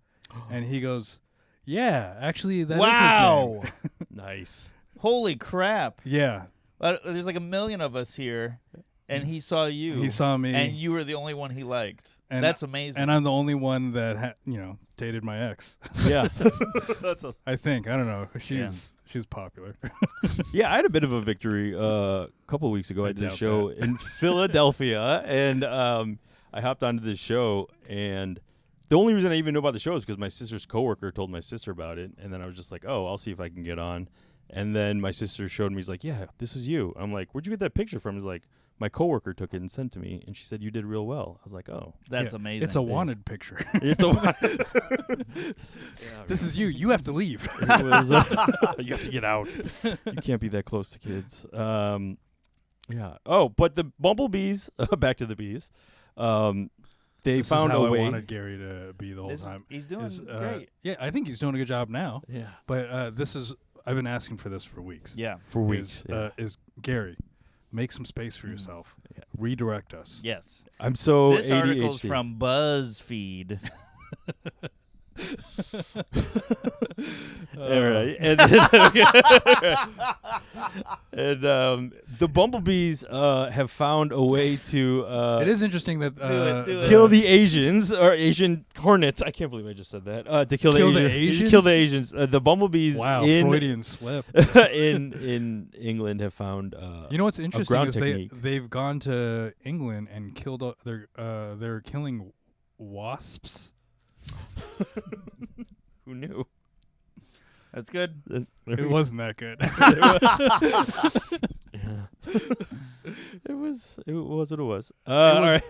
Speaker 2: And he goes, "Yeah, actually, that is his name."
Speaker 3: Nice.
Speaker 1: Holy crap.
Speaker 2: Yeah.
Speaker 1: There's like a million of us here. And he saw you.
Speaker 2: He saw me.
Speaker 1: And you were the only one he liked.
Speaker 2: And
Speaker 1: that's amazing.
Speaker 2: And I'm the only one that dated my ex.
Speaker 3: Yeah.
Speaker 2: I think. I don't know. She's popular.
Speaker 3: Yeah, I had a bit of a victory a couple of weeks ago. I did a show in Philadelphia, and I hopped onto this show, and the only reason I even knew about the show is because my sister's coworker told my sister about it, and then I was just like, "Oh, I'll see if I can get on." And then my sister showed me. He's like, "Yeah, this is you." I'm like, "Where'd you get that picture from?" He's like, "My coworker took it and sent to me, and she said you did real well." I was like, "Oh,
Speaker 1: that's amazing."
Speaker 2: It's a wanted picture.
Speaker 3: It's a
Speaker 2: This is you. You have to leave.
Speaker 3: It was, you have to get out. You can't be that close to kids. Yeah. Oh, but the bumblebees. Back to the bees. They
Speaker 2: this
Speaker 3: found
Speaker 2: is how
Speaker 3: a way.
Speaker 2: I wanted Garri to be the whole time.
Speaker 1: He's doing great.
Speaker 2: Yeah, I think he's doing a good job now.
Speaker 3: Yeah.
Speaker 2: But I've been asking for this for weeks.
Speaker 1: Yeah.
Speaker 3: For weeks.
Speaker 2: Is Garri, make some space for yourself. Yeah. Redirect us.
Speaker 1: Yes.
Speaker 3: I'm so
Speaker 1: This
Speaker 3: ADHD.
Speaker 1: article's from BuzzFeed.
Speaker 3: All right. And the bumblebees have found a way to
Speaker 2: it is interesting that
Speaker 1: do it.
Speaker 3: kill the Asians or Asian hornets. I can't believe I just said that. To kill the Asians. Kill the Asians. The bumblebees.
Speaker 2: Wow,
Speaker 3: in
Speaker 2: Freudian slip.
Speaker 3: in England have found.
Speaker 2: You know what's interesting
Speaker 3: ground
Speaker 2: is
Speaker 3: technique.
Speaker 2: they've gone to England and killed. They're killing wasps.
Speaker 3: Who knew?
Speaker 1: That's good.
Speaker 2: It wasn't that good.
Speaker 3: It was what it was.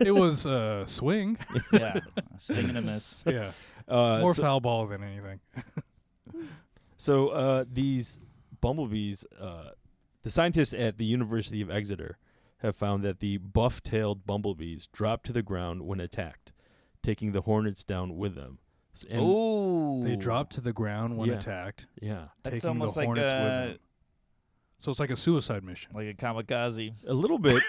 Speaker 2: It was swing.
Speaker 1: Yeah. Sting and a miss.
Speaker 2: Yeah. More foul ball than anything.
Speaker 3: So these bumblebees, the scientists at the University of Exeter have found that the buff-tailed bumblebees drop to the ground when attacked, taking the hornets down with them.
Speaker 1: Ooh.
Speaker 2: They drop to the ground when attacked.
Speaker 3: Yeah.
Speaker 1: That's
Speaker 2: taking
Speaker 1: almost
Speaker 2: the
Speaker 1: like
Speaker 2: hornets with them. So it's like a suicide mission.
Speaker 1: like a kamikaze.
Speaker 3: A little bit.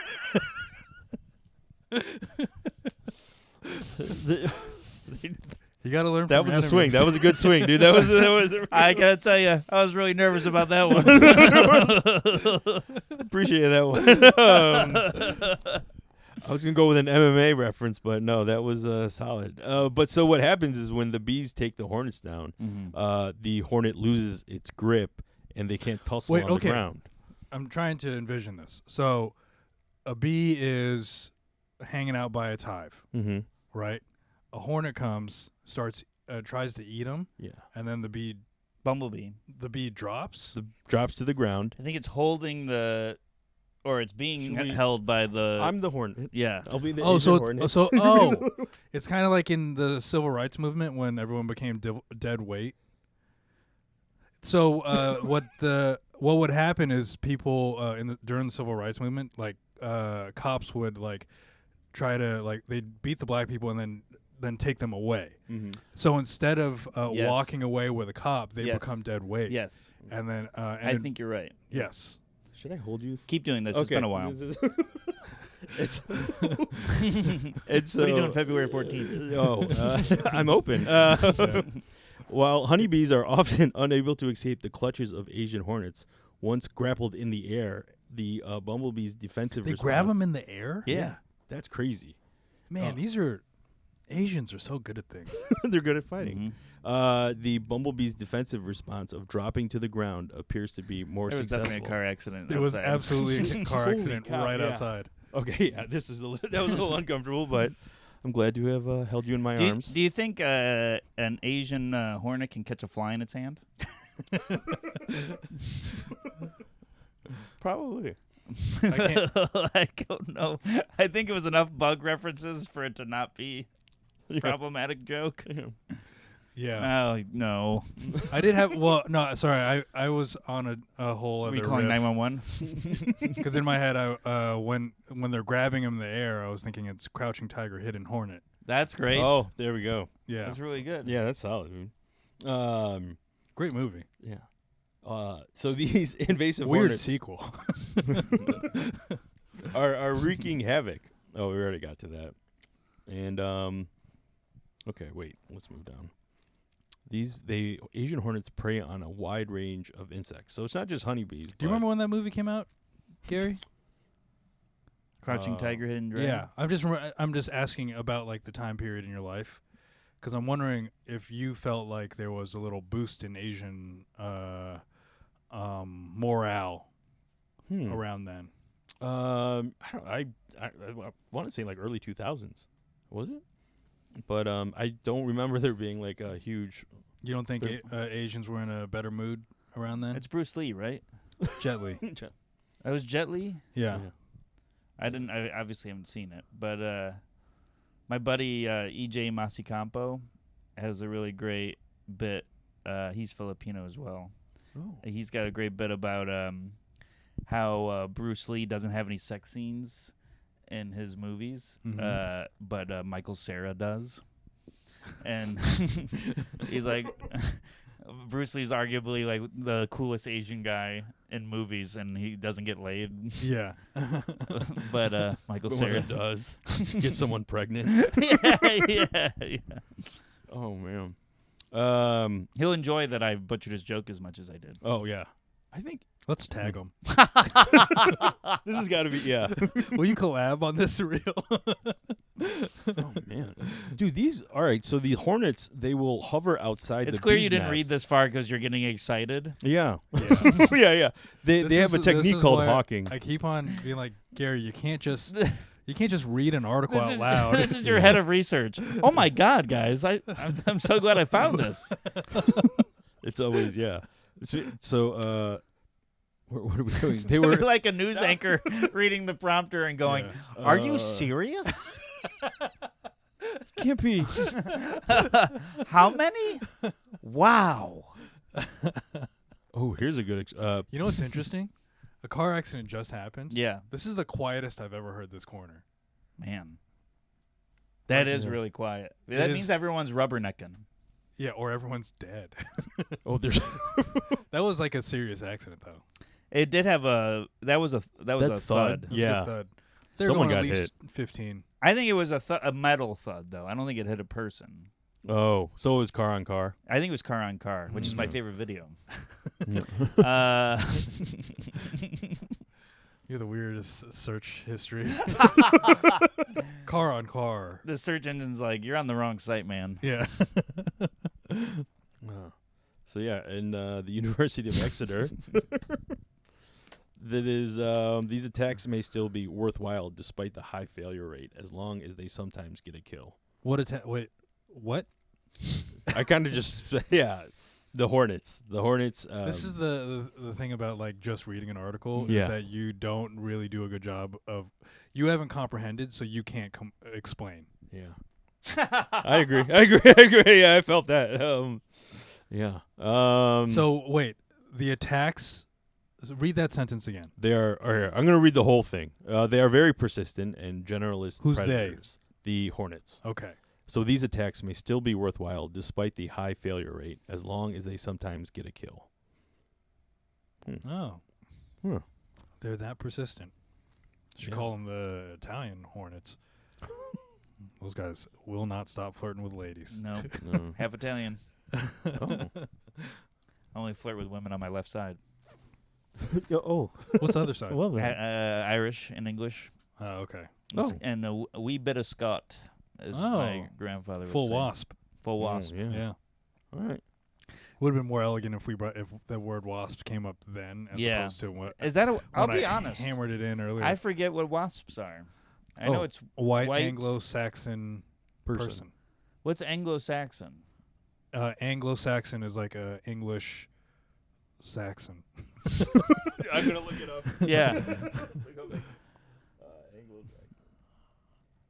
Speaker 2: You got to learn.
Speaker 3: That
Speaker 2: from
Speaker 3: was a
Speaker 2: enemies.
Speaker 3: swing. That was a good swing, dude. That was
Speaker 1: I gotta tell you, I was really nervous about that one.
Speaker 3: appreciate that one. I was gonna go with an MMA reference, but no, that was solid. But so what happens is when the bees take the hornets down, the hornet loses its grip and they can't tussle on the ground.
Speaker 2: I'm trying to envision this. So a bee is hanging out by its hive, right? A hornet comes, tries to eat him, and then the bee drops.
Speaker 3: Drops to the ground.
Speaker 1: I think it's holding or it's being held by the.
Speaker 3: I'm the hornet.
Speaker 1: Yeah.
Speaker 3: I'll be the
Speaker 2: hornet. It's kind of like in the civil rights movement when everyone became dead weight. So what would happen is people during the civil rights movement, like cops would like try to they'd beat the black people and then take them away. So instead of walking away with a cop, they become dead weight.
Speaker 1: Yes.
Speaker 2: And then
Speaker 1: I think you're right.
Speaker 2: Yes.
Speaker 3: Should I hold you?
Speaker 1: Keep doing this. Okay. It's been a while.
Speaker 3: It's
Speaker 1: what are you doing February 14th?
Speaker 3: I'm open. While honeybees are often unable to escape the clutches of Asian hornets, once grappled in the air, the bumblebee's defensive response...
Speaker 2: They grab them in the air?
Speaker 3: Yeah. That's crazy.
Speaker 2: Man, Asians are so good at things.
Speaker 3: They're good at fighting. The bumblebee's defensive response of dropping to the ground appears to be more successful.
Speaker 1: There was definitely a car accident.
Speaker 2: There was absolutely a car accident outside.
Speaker 3: Okay, yeah, that was a little uncomfortable, but I'm glad to have held you in my arms.
Speaker 1: Do you think an Asian hornet can catch a fly in its hand?
Speaker 3: Probably.
Speaker 1: I don't know. I think it was enough bug references for it to not be a problematic joke.
Speaker 2: Yeah.
Speaker 1: Oh, no.
Speaker 2: I did have... Well, no, sorry. I was on a whole other...
Speaker 1: Were you calling 911?
Speaker 2: Because in my head, when they're grabbing him in the air, I was thinking it's Crouching Tiger, Hidden Hornet.
Speaker 1: That's great.
Speaker 3: Oh, there we go.
Speaker 2: Yeah.
Speaker 1: That's really good.
Speaker 3: Yeah, that's solid, dude.
Speaker 2: Great movie.
Speaker 3: Yeah. So these invasive
Speaker 2: Weird
Speaker 3: hornets
Speaker 2: sequel.
Speaker 3: are wreaking havoc. Oh, we already got to that. And okay, wait, let's move down. Asian hornets prey on a wide range of insects. So it's not just honeybees.
Speaker 2: Do you remember when that movie came out, Garri?
Speaker 1: Crouching Tiger, Hidden Dragon?
Speaker 2: Yeah. I'm just asking about like the time period in your life, because I'm wondering if you felt like there was a little boost in Asian morale around then.
Speaker 3: I want to say like early 2000s. Was it? But I don't remember there being like a huge...
Speaker 2: You don't think Asians were in a better mood around then?
Speaker 1: It's Bruce Lee, right?
Speaker 2: Jet Li.
Speaker 1: That was Jet Li?
Speaker 2: Yeah.
Speaker 1: I obviously haven't seen it, but my buddy EJ Masicampo has a really great bit. He's Filipino as well.
Speaker 3: Oh.
Speaker 1: He's got a great bit about how Bruce Lee doesn't have any sex scenes in his movies, but Michael Cera does. And he's like, Bruce Lee's arguably like the coolest Asian guy in movies, and he doesn't get laid.
Speaker 2: Yeah.
Speaker 1: But Michael Cera
Speaker 3: does get someone pregnant.
Speaker 1: yeah.
Speaker 3: Oh, man.
Speaker 1: He'll enjoy that I butchered his joke as much as I did.
Speaker 3: Oh, yeah. I think...
Speaker 2: Let's tag him.
Speaker 3: This has got to be... Yeah.
Speaker 2: Will you collab on this reel?
Speaker 3: Oh, man. Dude, these... All right, so the hornets, they will hover outside
Speaker 1: It's
Speaker 3: the
Speaker 1: clear
Speaker 3: bee's
Speaker 1: you didn't
Speaker 3: nest.
Speaker 1: read this far because you're getting excited.
Speaker 3: Yeah. Yeah. They have a technique called hawking.
Speaker 2: I keep on being like, Garri, you can't just read an article out loud.
Speaker 1: This is your head of research. Oh, my God, guys. I'm so glad I found this.
Speaker 3: It's always, yeah. So... What are we doing? They were
Speaker 1: like a news anchor reading the prompter and going, "Are you serious?
Speaker 3: Can't be.
Speaker 1: How many? Wow."
Speaker 3: Oh, here's a good.
Speaker 2: You know what's interesting? A car accident just happened.
Speaker 1: Yeah.
Speaker 2: This is the quietest I've ever heard this corner.
Speaker 1: Man. That is really quiet. That means everyone's rubbernecking.
Speaker 2: Yeah, or everyone's dead.
Speaker 3: Oh, there's.
Speaker 2: That was like a serious accident, though.
Speaker 1: It did have a. That was a thud.
Speaker 2: That was a thud. They're
Speaker 3: Someone
Speaker 2: going
Speaker 3: got
Speaker 2: at least
Speaker 3: hit.
Speaker 2: 15.
Speaker 1: I think it was a metal thud, though. I don't think it hit a person.
Speaker 3: Oh, so it was car on car.
Speaker 1: I think it was car on car, which is my favorite video.
Speaker 2: You're the weirdest search history. Car on car.
Speaker 1: The search engine's like, you're on the wrong site, man.
Speaker 2: Yeah.
Speaker 3: So yeah, in the University of Exeter, that is, these attacks may still be worthwhile despite the high failure rate, as long as they sometimes get a kill.
Speaker 2: Wait, what?
Speaker 3: I kind of just the Hornets. The Hornets.
Speaker 2: This is the thing about like just reading an article is that you don't really do a good job of. You haven't comprehended, so you can't explain.
Speaker 3: Yeah. I agree. Yeah, I felt that. Yeah.
Speaker 2: So wait, the attacks. Read that sentence again.
Speaker 3: They are. I'm going to read the whole thing. They are very persistent and generalist
Speaker 2: Who's
Speaker 3: predators. The Hornets.
Speaker 2: Okay.
Speaker 3: So these attacks may still be worthwhile despite the high failure rate, as long as they sometimes get a kill.
Speaker 2: Oh.
Speaker 3: Huh.
Speaker 2: They're that persistent. Should
Speaker 3: Yeah.
Speaker 2: call them the Italian Hornets. Those guys will not stop flirting with ladies.
Speaker 1: No.
Speaker 3: No.
Speaker 1: Half Italian.
Speaker 3: Oh.
Speaker 1: I only flirt with women on my left side.
Speaker 3: Oh.
Speaker 2: What's the other side?
Speaker 3: Well then.
Speaker 1: Irish and English.
Speaker 2: Oh, okay.
Speaker 3: Oh.
Speaker 1: And a wee bit of Scot, as my grandfather would
Speaker 2: Full
Speaker 1: say.
Speaker 2: wasp.
Speaker 1: Full wasp.
Speaker 3: Yeah.
Speaker 2: Yeah.
Speaker 3: All right.
Speaker 2: Would have been more elegant if the word wasp came up then as
Speaker 1: Yeah.
Speaker 2: opposed to what
Speaker 1: Is that I'll
Speaker 2: when
Speaker 1: be
Speaker 2: I
Speaker 1: honest.
Speaker 2: hammered it in earlier.
Speaker 1: I forget what wasps are. I know it's
Speaker 2: white
Speaker 1: white.
Speaker 2: Anglo-Saxon person.
Speaker 1: What's Anglo-Saxon?
Speaker 2: Anglo-Saxon is like a English Saxon.
Speaker 3: I'm gonna look it up.
Speaker 1: Yeah.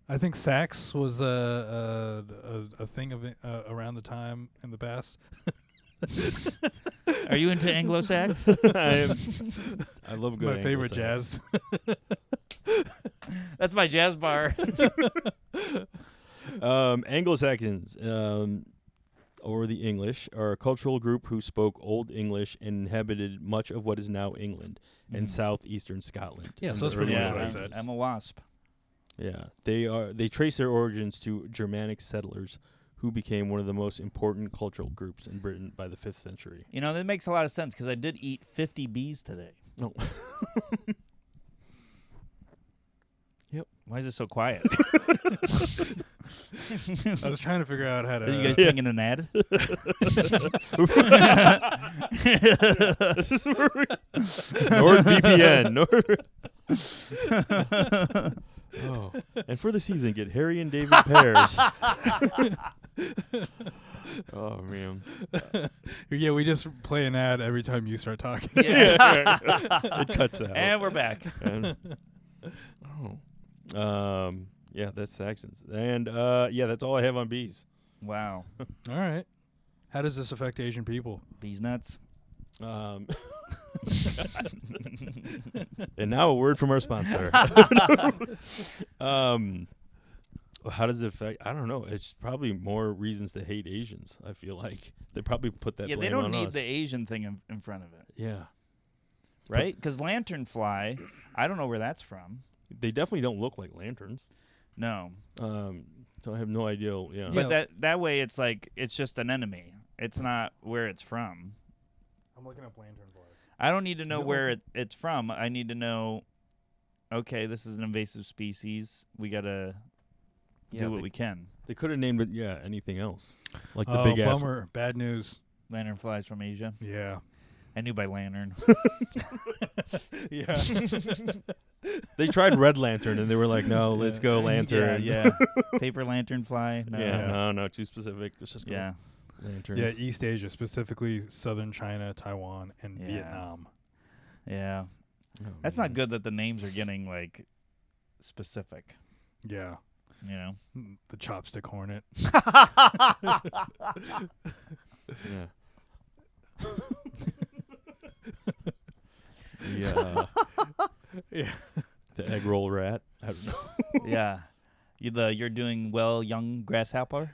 Speaker 2: I think sax was a thing of around the time in the past.
Speaker 1: Are you into Anglo-Sax?
Speaker 3: I love good
Speaker 2: My favorite
Speaker 3: Anglo-Sax.
Speaker 2: jazz.
Speaker 1: That's my jazz bar.
Speaker 3: Anglo-Saxons, or the English, are a cultural group who spoke Old English and inhabited much of what is now England and southeastern Scotland.
Speaker 2: Yeah,
Speaker 3: in
Speaker 2: so
Speaker 3: the
Speaker 2: that's pretty
Speaker 3: early
Speaker 2: much what I
Speaker 3: ages.
Speaker 2: said.
Speaker 1: I'm a wasp.
Speaker 3: Yeah, they trace their origins to Germanic settlers who became one of the most important cultural groups in Britain by the 5th century.
Speaker 1: You know, that makes a lot of sense because I did eat 50 bees today.
Speaker 3: Oh.
Speaker 1: Yep. Why is it so quiet?
Speaker 2: I was trying to figure out how to.
Speaker 1: Are you guys pinging an ad?
Speaker 3: This is where NordVPN. Oh, and for the season, get Harry and David pairs. Oh man.
Speaker 2: Yeah, we just play an ad every time you start talking.
Speaker 1: Yeah.
Speaker 3: It cuts out.
Speaker 1: And we're back.
Speaker 3: And, yeah, that's Saxons. And yeah, that's all I have on bees.
Speaker 1: Wow.
Speaker 2: All right. How does this affect Asian people?
Speaker 1: Bees nuts.
Speaker 3: And now a word from our sponsor. How does it affect? I don't know. It's probably more reasons to hate Asians. I feel like they probably put that.
Speaker 1: Yeah,
Speaker 3: blame
Speaker 1: they don't
Speaker 3: on
Speaker 1: need
Speaker 3: us.
Speaker 1: the Asian thing in front of it,
Speaker 3: Yeah,
Speaker 1: right? Because lanternfly, I don't know where that's from.
Speaker 3: they definitely don't look like lanterns.
Speaker 1: No.
Speaker 3: So I have no idea. Yeah,
Speaker 1: But that way it's like it's just an enemy. It's not where it's from.
Speaker 2: I'm looking up lanternflies.
Speaker 1: I don't need to know where it's from. I need to know, okay, this is an invasive species. We got to do what we can.
Speaker 3: they could have named it. Yeah, anything else like the big ass.
Speaker 2: Bummer. Bad news.
Speaker 1: Lanternflies from Asia.
Speaker 2: Yeah.
Speaker 1: I knew by lantern.
Speaker 2: Yeah.
Speaker 3: They tried red lantern and they were like, no, let's go lantern.
Speaker 1: Yeah. Paper lanternfly. No.
Speaker 3: Yeah, no, too specific. Let's just go
Speaker 1: Yeah.
Speaker 3: lanterns.
Speaker 2: Yeah, East Asia, specifically southern China, Taiwan, and
Speaker 1: Yeah.
Speaker 2: Vietnam.
Speaker 1: Yeah.
Speaker 3: Oh,
Speaker 1: That's
Speaker 3: man.
Speaker 1: not good that the names are getting like specific.
Speaker 2: Yeah.
Speaker 1: You know.
Speaker 2: The chopstick hornet.
Speaker 3: Yeah. Yeah.
Speaker 2: Yeah.
Speaker 3: The egg roll rat. I don't know.
Speaker 1: Yeah. You're doing well, young grasshopper.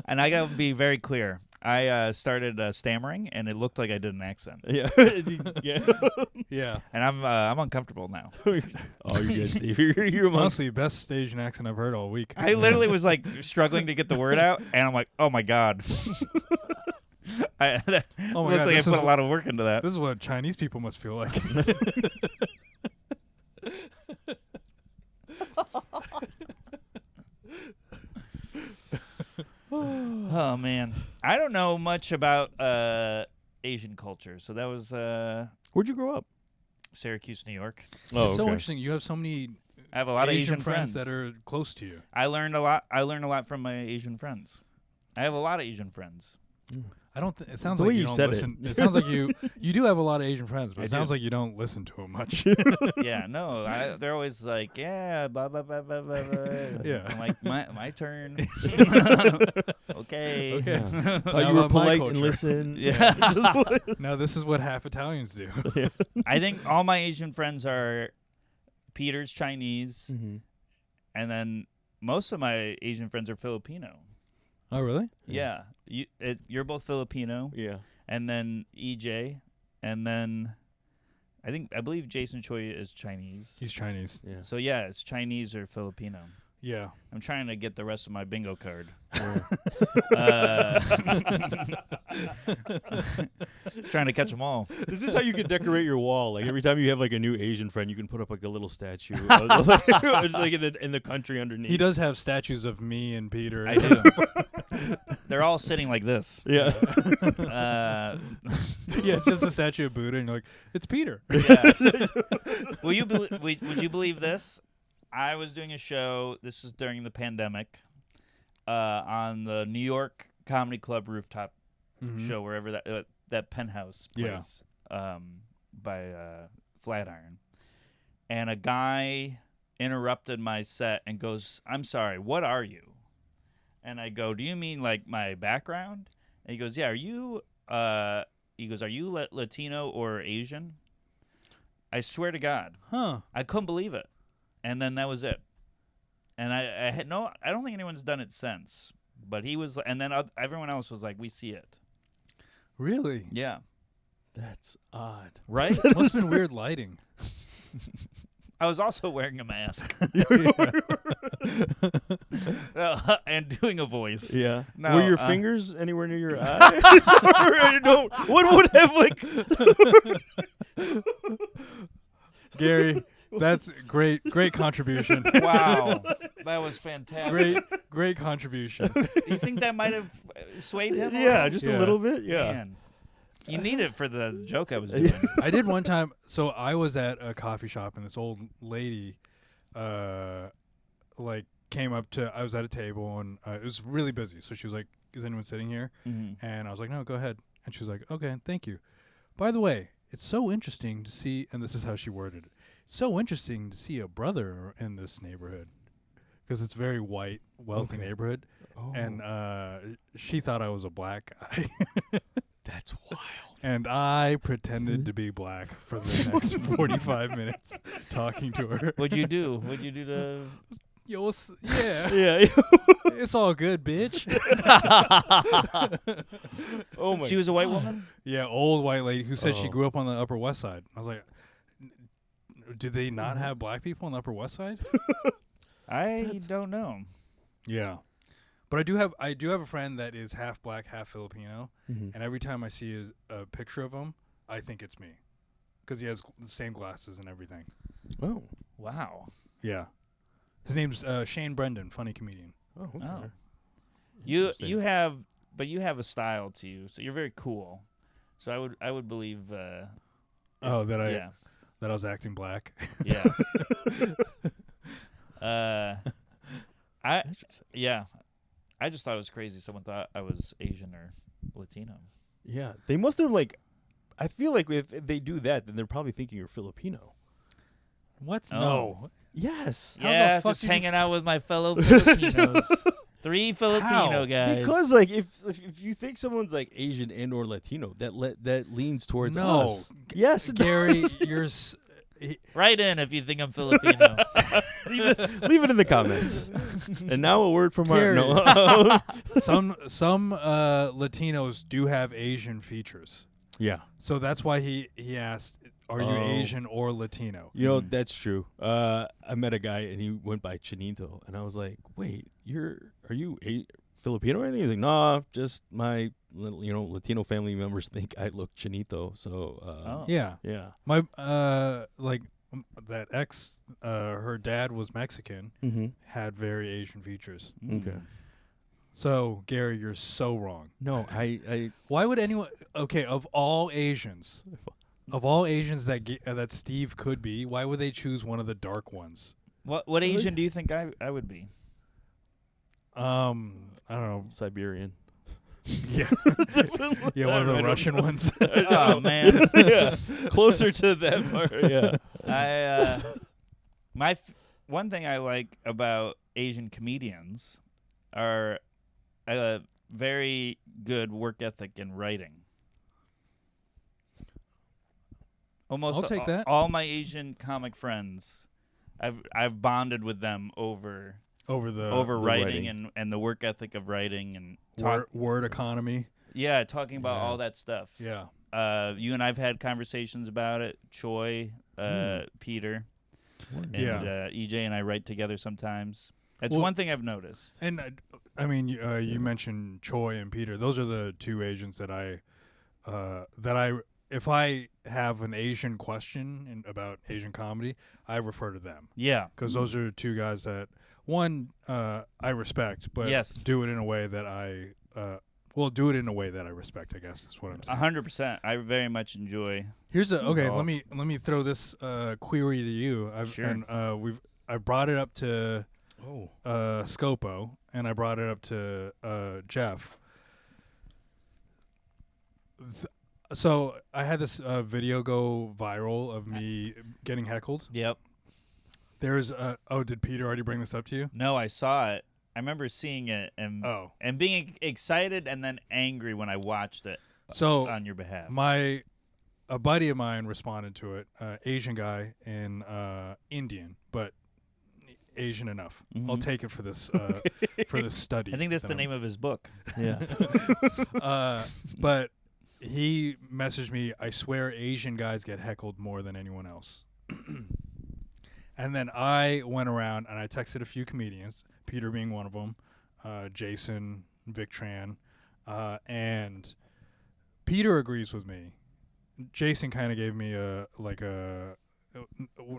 Speaker 1: And I gotta be very clear. I started stammering, and it looked like I did an accent.
Speaker 3: Yeah. Yeah.
Speaker 2: Yeah.
Speaker 1: And I'm uncomfortable now.
Speaker 3: Oh, you guys, Steve. You're amongst.
Speaker 2: Honestly, best Asian accent I've heard all week.
Speaker 1: I literally was like struggling to get the word out, and I'm like, oh my god. I
Speaker 2: Oh my
Speaker 1: looked
Speaker 2: God,
Speaker 1: like I
Speaker 2: this
Speaker 1: put
Speaker 2: is
Speaker 1: a lot of work into that.
Speaker 2: This is what Chinese people must feel like.
Speaker 1: Oh man, I don't know much about Asian culture. So that was
Speaker 3: Where'd you grow up?
Speaker 1: Syracuse, New York.
Speaker 3: Oh,
Speaker 2: It's so interesting. You have so many
Speaker 1: I have a lot of
Speaker 2: Asian
Speaker 1: Asian
Speaker 2: friends that are close to you.
Speaker 1: I learned a lot from my Asian friends. I have a lot of Asian friends.
Speaker 2: I don't. It sounds
Speaker 3: The
Speaker 2: like
Speaker 3: way
Speaker 2: you
Speaker 3: you
Speaker 2: don't
Speaker 3: said it.
Speaker 2: listen. It sounds like you do have a lot of Asian friends, but
Speaker 1: I
Speaker 2: it sounds
Speaker 1: do.
Speaker 2: like you don't listen to them much.
Speaker 1: Yeah, no, they're always like, yeah, blah blah blah blah blah. blah.
Speaker 2: Yeah.
Speaker 1: I'm like my turn. Okay.
Speaker 2: Okay.
Speaker 3: Thought
Speaker 2: Now
Speaker 3: you were
Speaker 2: about my
Speaker 3: polite
Speaker 2: culture.
Speaker 3: and listen.
Speaker 1: Yeah.
Speaker 2: Now this is what half Italians do.
Speaker 1: I think all my Asian friends are Peter's Chinese,
Speaker 3: Mm-hmm.
Speaker 1: and then most of my Asian friends are Filipino.
Speaker 2: Oh, really?
Speaker 1: Yeah, you're both Filipino,
Speaker 3: Yeah.
Speaker 1: and then EJ, and then I believe Jason Choi is Chinese.
Speaker 2: He's Chinese.
Speaker 3: Yeah.
Speaker 1: So yeah, it's Chinese or Filipino.
Speaker 2: Yeah.
Speaker 1: I'm trying to get the rest of my bingo card.
Speaker 3: Yeah.
Speaker 1: Trying to catch them all.
Speaker 3: This is how you can decorate your wall. Like every time you have like a new Asian friend, you can put up like a little statue, like in the country underneath.
Speaker 2: He does have statues of me and Peter.
Speaker 1: I do. They're all sitting like this.
Speaker 3: Yeah.
Speaker 1: Uh,
Speaker 2: Yeah, it's just a statue of Buddha, and you're like, it's Peter.
Speaker 1: yeah. Would you believe this? I was doing a show. This was during the pandemic, on the New York Comedy Club rooftop
Speaker 2: Mhm.
Speaker 1: show, wherever that penthouse
Speaker 2: Yeah.
Speaker 1: place, by Flatiron, and a guy interrupted my set and goes, "I'm sorry, what are you?" And I go, "Do you mean like my background?" And he goes, "Yeah, are you?" He goes, "Are you Latino or Asian?" I swear to God,
Speaker 2: Huh.
Speaker 1: I couldn't believe it. And then that was it. And I don't think anyone's done it since. But he was, and then everyone else was like, "We see it."
Speaker 2: Really?
Speaker 1: Yeah.
Speaker 3: That's odd.
Speaker 1: Right?
Speaker 2: Must have been weird lighting.
Speaker 1: I was also wearing a mask and doing a voice.
Speaker 3: Yeah.
Speaker 1: No,
Speaker 3: Were your fingers anywhere near your eyes? Or what would have like?
Speaker 2: Gary, that's great contribution.
Speaker 1: Wow, that was fantastic.
Speaker 2: Great contribution.
Speaker 1: You think that might have swayed him?
Speaker 3: Yeah, just a
Speaker 2: Yeah.
Speaker 3: little bit. Yeah.
Speaker 1: Man, you need it for the joke I was doing.
Speaker 2: I did one time. So I was at a coffee shop, and this old lady, like came up to. I was at a table, and it was really busy. So she was like, "Is anyone sitting here?"
Speaker 1: Mm-hmm.
Speaker 2: And I was like, "No, go ahead." And she was like, "Okay, thank you." By the way, it's so interesting to see, and this is how she worded it. It's so interesting to see a brother in this neighborhood because it's a very white, wealthy
Speaker 3: Okay.
Speaker 2: neighborhood.
Speaker 3: Oh,
Speaker 2: And she thought I was a black guy.
Speaker 3: that's wild.
Speaker 2: And I pretended to be black for the next 45 minutes talking to her.
Speaker 1: What'd you do? What'd you do to?
Speaker 2: Yo, yeah,
Speaker 3: Yeah.
Speaker 2: it's all good, bitch.
Speaker 3: Oh my.
Speaker 1: She was a white woman.
Speaker 2: Yeah, old white lady who said she
Speaker 3: Oh.
Speaker 2: grew up on the Upper West Side. I was like, do they not have black people on the Upper West Side?
Speaker 1: I don't know.
Speaker 2: Yeah. But I do have a friend that is half black, half Filipino,
Speaker 3: Mhm.
Speaker 2: and every time I see a picture of him, I think it's me, because he has the same glasses and everything.
Speaker 3: Oh.
Speaker 1: Wow.
Speaker 2: Yeah, his name's Shane Brendan, funny comedian.
Speaker 3: Oh. Okay.
Speaker 1: Oh. You
Speaker 3: Interesting.
Speaker 1: have a style to you, so you're very cool. So I would believe.
Speaker 2: that
Speaker 1: Yeah.
Speaker 2: I was acting black.
Speaker 1: Yeah.
Speaker 3: Interesting.
Speaker 1: Yeah. I just thought it was crazy. Someone thought I was Asian or Latino.
Speaker 3: Yeah. They must have like. I feel like if they do that, then they're probably thinking you're Filipino.
Speaker 2: What?
Speaker 1: Oh.
Speaker 2: No.
Speaker 3: Yes.
Speaker 2: How the
Speaker 1: Yeah,
Speaker 2: fuck
Speaker 1: just
Speaker 2: did you
Speaker 1: hanging out with my fellow Filipinos. 3 Filipino
Speaker 2: How?
Speaker 1: guys.
Speaker 3: Because like if you think someone's like Asian and or Latino, that leans towards
Speaker 2: No.
Speaker 3: us. Yes, it
Speaker 2: Gary,
Speaker 3: does.
Speaker 2: you're.
Speaker 1: Write in if you think I'm Filipino.
Speaker 3: Leave it in the comments. And now a word from our
Speaker 2: Gary.
Speaker 3: no.
Speaker 2: some Latinos do have Asian features,
Speaker 3: Yeah.
Speaker 2: so that's why he asked, "Are you
Speaker 3: Oh.
Speaker 2: Asian or Latino?"
Speaker 3: You know, that's true. I met a guy and he went by Chinito and I was like, "Wait, are you Filipino or anything? He's like, nah, just my Latino family members think I look chinito. So
Speaker 2: Yeah.
Speaker 3: yeah.
Speaker 2: My that ex, her dad was Mexican,
Speaker 3: Mm-hmm.
Speaker 2: had very Asian features.
Speaker 3: Okay.
Speaker 2: So Garri, you're so wrong.
Speaker 3: No, I
Speaker 2: Why would anyone? Okay, of all Asians that Steve could be, why would they choose one of the dark ones?
Speaker 1: What Asian do you think I would be?
Speaker 2: I don't know.
Speaker 3: Siberian.
Speaker 2: Yeah, yeah, one of the Russian ones.
Speaker 1: Oh man.
Speaker 3: Yeah, closer to that part. Yeah.
Speaker 1: One thing I like about Asian comedians are a very good work ethic in writing. Almost
Speaker 2: I'll take that.
Speaker 1: all my Asian comic friends, I've bonded with them over writing,
Speaker 3: writing.
Speaker 1: and the work ethic of writing and
Speaker 2: word economy.
Speaker 1: Yeah, talking about
Speaker 2: Yeah.
Speaker 1: all that stuff.
Speaker 2: Yeah.
Speaker 1: You and I've had conversations about it. Choi, Peter, and
Speaker 2: Yeah.
Speaker 1: EJ and I write together sometimes. That's
Speaker 2: Well-
Speaker 1: one thing I've noticed.
Speaker 2: And I mean, you mentioned Choi and Peter. Those are the two Asians that if I have an Asian question about Asian comedy, I refer to them
Speaker 1: Yeah.
Speaker 2: because those are two guys that I respect, but
Speaker 1: Yes.
Speaker 2: do it in a way that I respect. I guess is what I'm saying.
Speaker 1: 100%. I very much enjoy.
Speaker 2: Here's okay.
Speaker 1: Oh.
Speaker 2: Let me throw this query to you.
Speaker 1: Sure.
Speaker 2: And I brought it up to Scopo, and I brought it up to Jeff. So I had this video go viral of me getting heckled.
Speaker 1: Yep.
Speaker 2: There's did Peter already bring this up to you?
Speaker 1: No, I saw it. I remember seeing it and being excited and then angry when I watched it.
Speaker 2: So
Speaker 1: on your behalf,
Speaker 2: a buddy of mine responded to it. Asian guy in Indian, but Asian enough. I'll take it for this for this study.
Speaker 1: I think that's the name of his book.
Speaker 3: Yeah.
Speaker 2: But he messaged me, I swear Asian guys get heckled more than anyone else. And then I went around and I texted a few comedians, Peter being one of them, Jason, Vic Tran, and Peter agrees with me. Jason kind of gave me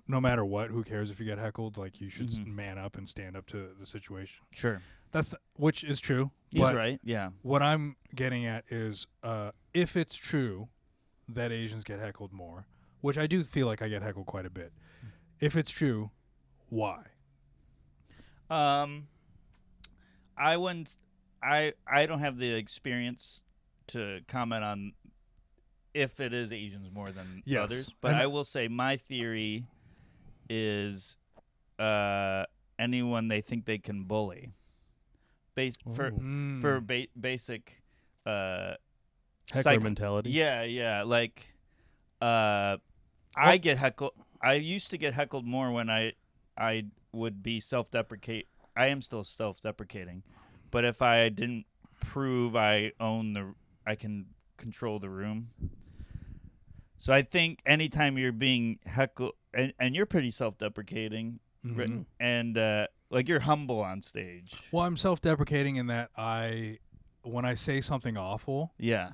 Speaker 2: no matter what, who cares if you get heckled? Like, you should man up and stand up to the situation.
Speaker 1: Sure.
Speaker 2: Which is true.
Speaker 1: He's
Speaker 2: but
Speaker 1: right, yeah.
Speaker 2: What I'm getting at is if it's true that Asians get heckled more, which I do feel like I get heckled quite a bit. If it's true, why?
Speaker 1: I don't have the experience to comment on if it is Asians more than
Speaker 2: Yes.
Speaker 1: others, but
Speaker 2: And
Speaker 1: I will say my theory is anyone they think they can bully. For basic
Speaker 3: Heckler mentality.
Speaker 1: Yeah. Like, I get heckled. I used to get heckled more when I would be self-deprecate. I am still self-deprecating, but if I didn't prove I can control the room. So I think anytime you're being heckled, and you're pretty self-deprecating, right? And like, you're humble on stage.
Speaker 2: Well, I'm self-deprecating in that when I say something awful,
Speaker 1: Yeah.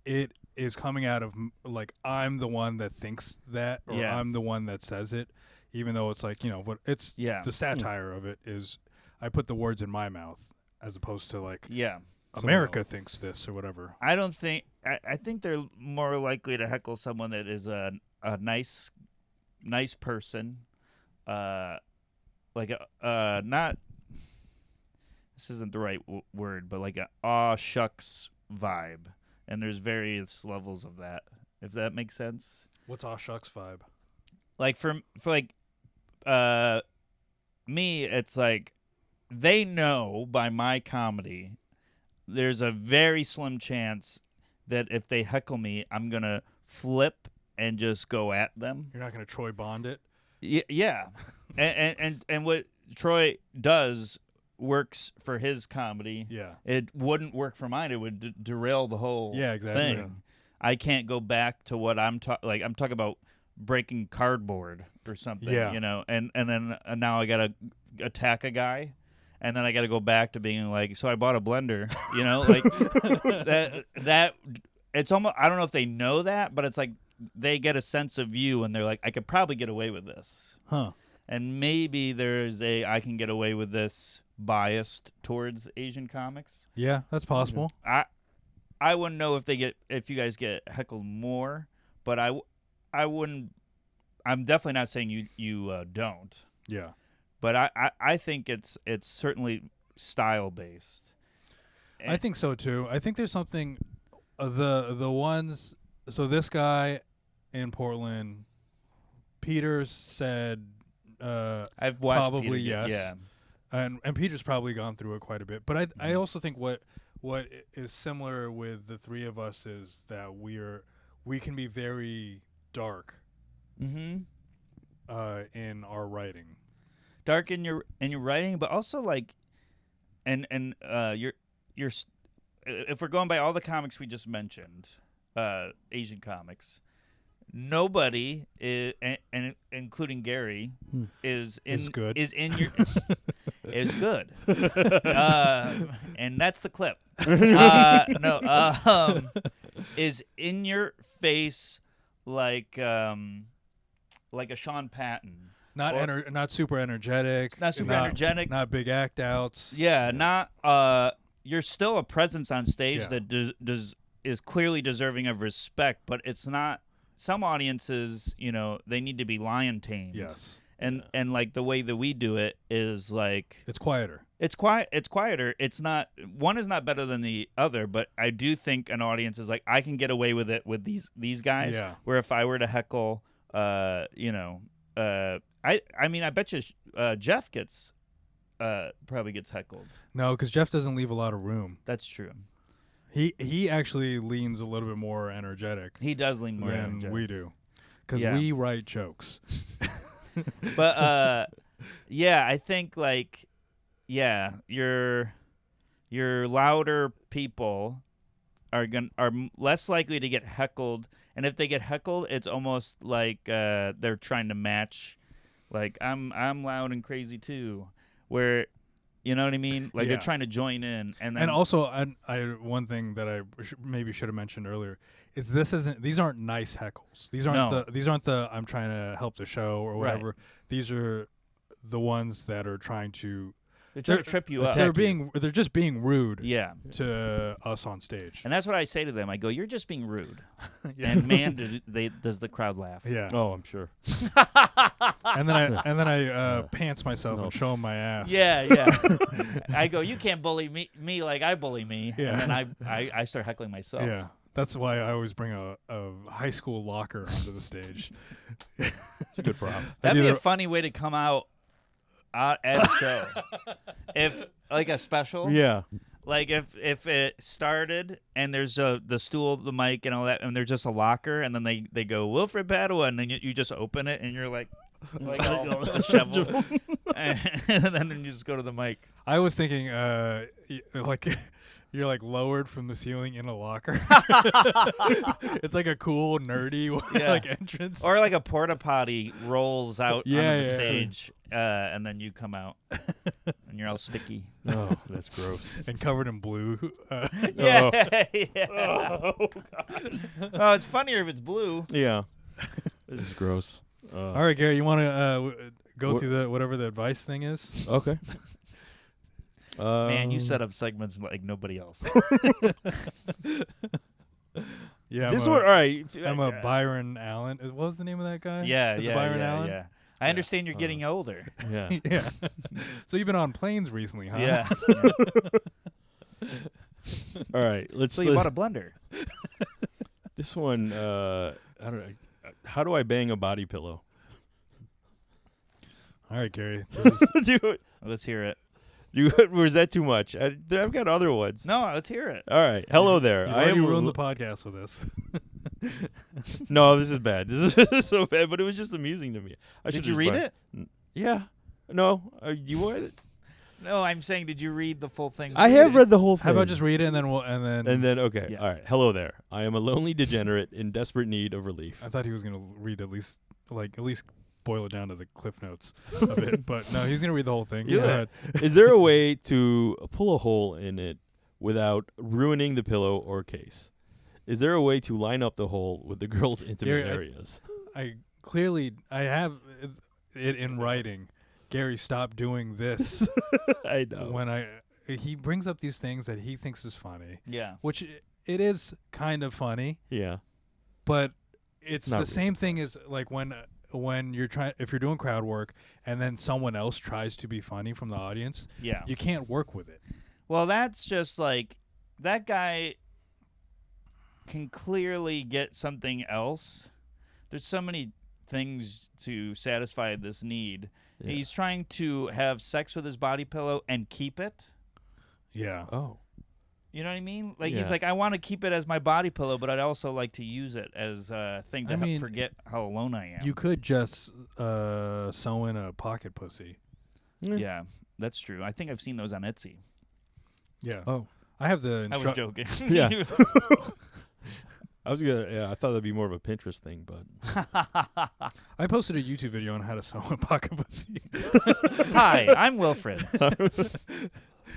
Speaker 2: it is coming out of like I'm the one that thinks that, or I'm the one that says it, even though it's like, what it's the satire of it is I put the words in my mouth as opposed to like America thinks this or whatever.
Speaker 1: I don't think I think they're more likely to heckle someone that is a nice person, like not, this isn't the right word, but like a aw shucks vibe. And there's various levels of that, if that makes sense.
Speaker 2: What's aw shucks vibe?
Speaker 1: Like for me, it's like they know by my comedy, there's a very slim chance that if they heckle me, I'm gonna flip and just go at them.
Speaker 2: You're not gonna Troy Bond it.
Speaker 1: Yeah, and what Troy does works for his comedy.
Speaker 2: Yeah,
Speaker 1: it wouldn't work for mine. It would derail the whole thing.
Speaker 2: Yeah.
Speaker 1: I can't go back to what I'm talking. Like, I'm talking about breaking cardboard or something.
Speaker 2: Yeah.
Speaker 1: And then now I gotta attack a guy, and then I got to go back to being like, so I bought a blender, you know, like that it's almost, I don't know if they know that, but it's like they get a sense of you and they're like, I could probably get away with this.
Speaker 2: Huh.
Speaker 1: And maybe there's I can get away with this biased towards Asian comics.
Speaker 2: Yeah, that's possible.
Speaker 1: I wouldn't know if you guys get heckled more, but I wouldn't. I'm definitely not saying you don't.
Speaker 2: Yeah.
Speaker 1: But I think it's certainly style based.
Speaker 2: I think so too. I think there's something the ones. So this guy in Portland, Peters said.
Speaker 1: I've watched
Speaker 2: probably
Speaker 1: Peter,
Speaker 2: yes.
Speaker 1: Yeah.
Speaker 2: And Peter's probably gone through it quite a bit. But I also think what is similar with the three of us is that we can be very dark
Speaker 1: Mm-hmm.
Speaker 2: in our writing.
Speaker 1: Dark in your writing, but also like, and you're if we're going by all the comics we just mentioned, Asian comics, nobody is, and including Garri, is in your is good, and that's the clip. Is in your face like a Sean Patton.
Speaker 2: Not super energetic.
Speaker 1: Not super energetic.
Speaker 2: Not big act outs.
Speaker 1: Yeah, not. You're still a presence on stage
Speaker 2: Yeah.
Speaker 1: that is clearly deserving of respect, but it's not. Some audiences, they need to be lion tamed.
Speaker 2: Yes.
Speaker 1: And like the way that we do it is like
Speaker 2: It's quieter.
Speaker 1: it's quieter. It's not, one is not better than the other, but I do think an audience is like, I can get away with it with these guys.
Speaker 2: Yeah.
Speaker 1: Where if I were to heckle, I mean, I bet you Jeff probably gets heckled.
Speaker 2: No, because Jeff doesn't leave a lot of room.
Speaker 1: That's true.
Speaker 2: He actually leans a little bit more energetic
Speaker 1: He does lean more
Speaker 2: than
Speaker 1: energetic.
Speaker 2: we do, because
Speaker 1: Yeah.
Speaker 2: we write jokes.
Speaker 1: But yeah, I think like, yeah, your louder people are less likely to get heckled, and if they get heckled, it's almost like they're trying to match. Like I'm loud and crazy too, where, you know what I mean? Like
Speaker 2: Yeah.
Speaker 1: they're trying to join in, and then
Speaker 2: And also, I one thing that I maybe should have mentioned earlier is these aren't nice heckles. These aren't the I'm trying to help the show or whatever.
Speaker 1: Right.
Speaker 2: These are the ones that are trying to
Speaker 1: they're trying to trip you up.
Speaker 2: they're just being rude
Speaker 1: Yeah.
Speaker 2: to us on stage.
Speaker 1: And that's what I say to them. I go, "You're just being rude."
Speaker 2: Yeah.
Speaker 1: And man, does the crowd laugh.
Speaker 2: Yeah.
Speaker 3: Oh, I'm sure.
Speaker 2: And then I pants myself and show 'em my ass.
Speaker 1: Yeah. I go, "You can't bully me like I bully me."
Speaker 2: Yeah.
Speaker 1: And then I start heckling myself.
Speaker 2: Yeah. That's why I always bring a high school locker onto the stage.
Speaker 3: It's a good prop.
Speaker 1: That'd be a funny way to come out at a show. If like a special.
Speaker 3: Yeah.
Speaker 1: Like if it started and there's the stool, the mic, and all that, and there's just a locker, and then they go Wilfred Padua, and then you just open it, and you're like all disheveled, and then you just go to the mic.
Speaker 2: I was thinking, like you're like lowered from the ceiling in a locker. It's like a cool nerdy like entrance,
Speaker 1: or like a porta potty rolls out onto the
Speaker 2: yeah.
Speaker 1: stage, and then you come out, and you're all sticky.
Speaker 3: Oh, that's gross.
Speaker 2: and covered in blue.
Speaker 1: Yeah. Oh God. Oh, it's funnier if it's blue.
Speaker 3: Yeah. This is gross.
Speaker 2: All right, Garri, you want to go through the whatever the advice thing is?
Speaker 3: Okay.
Speaker 1: Man, you set up segments like nobody else.
Speaker 2: Yeah,
Speaker 3: This one, all right.
Speaker 2: I'm a Byron Allen. What was the name of that guy?
Speaker 1: Yeah,
Speaker 2: It's
Speaker 1: yeah,
Speaker 2: Byron
Speaker 1: yeah,
Speaker 2: Allen?
Speaker 1: yeah. I understand you're getting older.
Speaker 3: Yeah.
Speaker 2: Yeah. So you've been on planes recently, huh?
Speaker 1: Yeah.
Speaker 3: All right.
Speaker 1: So you bought a blender.
Speaker 3: This one. I don't know. How do I bang a body pillow?
Speaker 2: All right, Garri. This is,
Speaker 3: Dude,
Speaker 1: Let's hear it.
Speaker 3: or is that too much? I've got other ones.
Speaker 1: No, let's hear it.
Speaker 3: All right. Hello there.
Speaker 2: you've
Speaker 3: I
Speaker 2: already
Speaker 3: am
Speaker 2: ruined the podcast with this.
Speaker 3: No, this is bad. This is so bad, but it was just amusing to me.
Speaker 1: Did you read it?
Speaker 3: Yeah. No. You want it?
Speaker 1: No, I'm saying, did you read the full thing?
Speaker 3: I have read the whole thing.
Speaker 2: How about just read it and then
Speaker 3: And then okay.
Speaker 1: Yeah.
Speaker 3: All right. Hello there. I am a lonely degenerate in desperate need of relief.
Speaker 2: I thought he was gonna read at least boil it down to the cliff notes of it. But no, he's gonna read the whole thing.
Speaker 3: Yeah.
Speaker 2: Go ahead.
Speaker 3: Is there a way to pull a hole in it without ruining the pillow or case? Is there a way to line up the hole with the girl's intimate
Speaker 2: Garri,
Speaker 3: areas?
Speaker 2: I have it in writing. Garri, stop doing this.
Speaker 3: I know.
Speaker 2: When he brings up these things that he thinks is funny,
Speaker 1: Yeah.
Speaker 2: which it is kind of funny,
Speaker 3: Yeah.
Speaker 2: but it's
Speaker 3: Not
Speaker 2: the
Speaker 3: really.
Speaker 2: same thing as like when if you're doing crowd work and then someone else tries to be funny from the audience,
Speaker 1: Yeah.
Speaker 2: you can't work with it.
Speaker 1: Well, that's just like that guy can clearly get something else. There's so many things to satisfy this need.
Speaker 3: Yeah.
Speaker 1: He's trying to have sex with his body pillow and keep it.
Speaker 2: Yeah.
Speaker 3: Oh.
Speaker 1: You know what I mean? Like
Speaker 3: Yeah.
Speaker 1: he's like, I want to keep it as my body pillow, but I'd also like to use it as a thing to
Speaker 2: I mean,
Speaker 1: forget how alone I am.
Speaker 2: You could just sew in a pocket pussy.
Speaker 1: Yeah, that's true. I think I've seen those on Etsy.
Speaker 2: Yeah.
Speaker 3: Oh.
Speaker 2: I have the
Speaker 1: I was joking.
Speaker 3: Yeah. I was gonna. Yeah, I thought that'd be more of a Pinterest thing, but
Speaker 2: I posted a YouTube video on how to sew a pocket pussy.
Speaker 1: Hi, I'm Wilfred.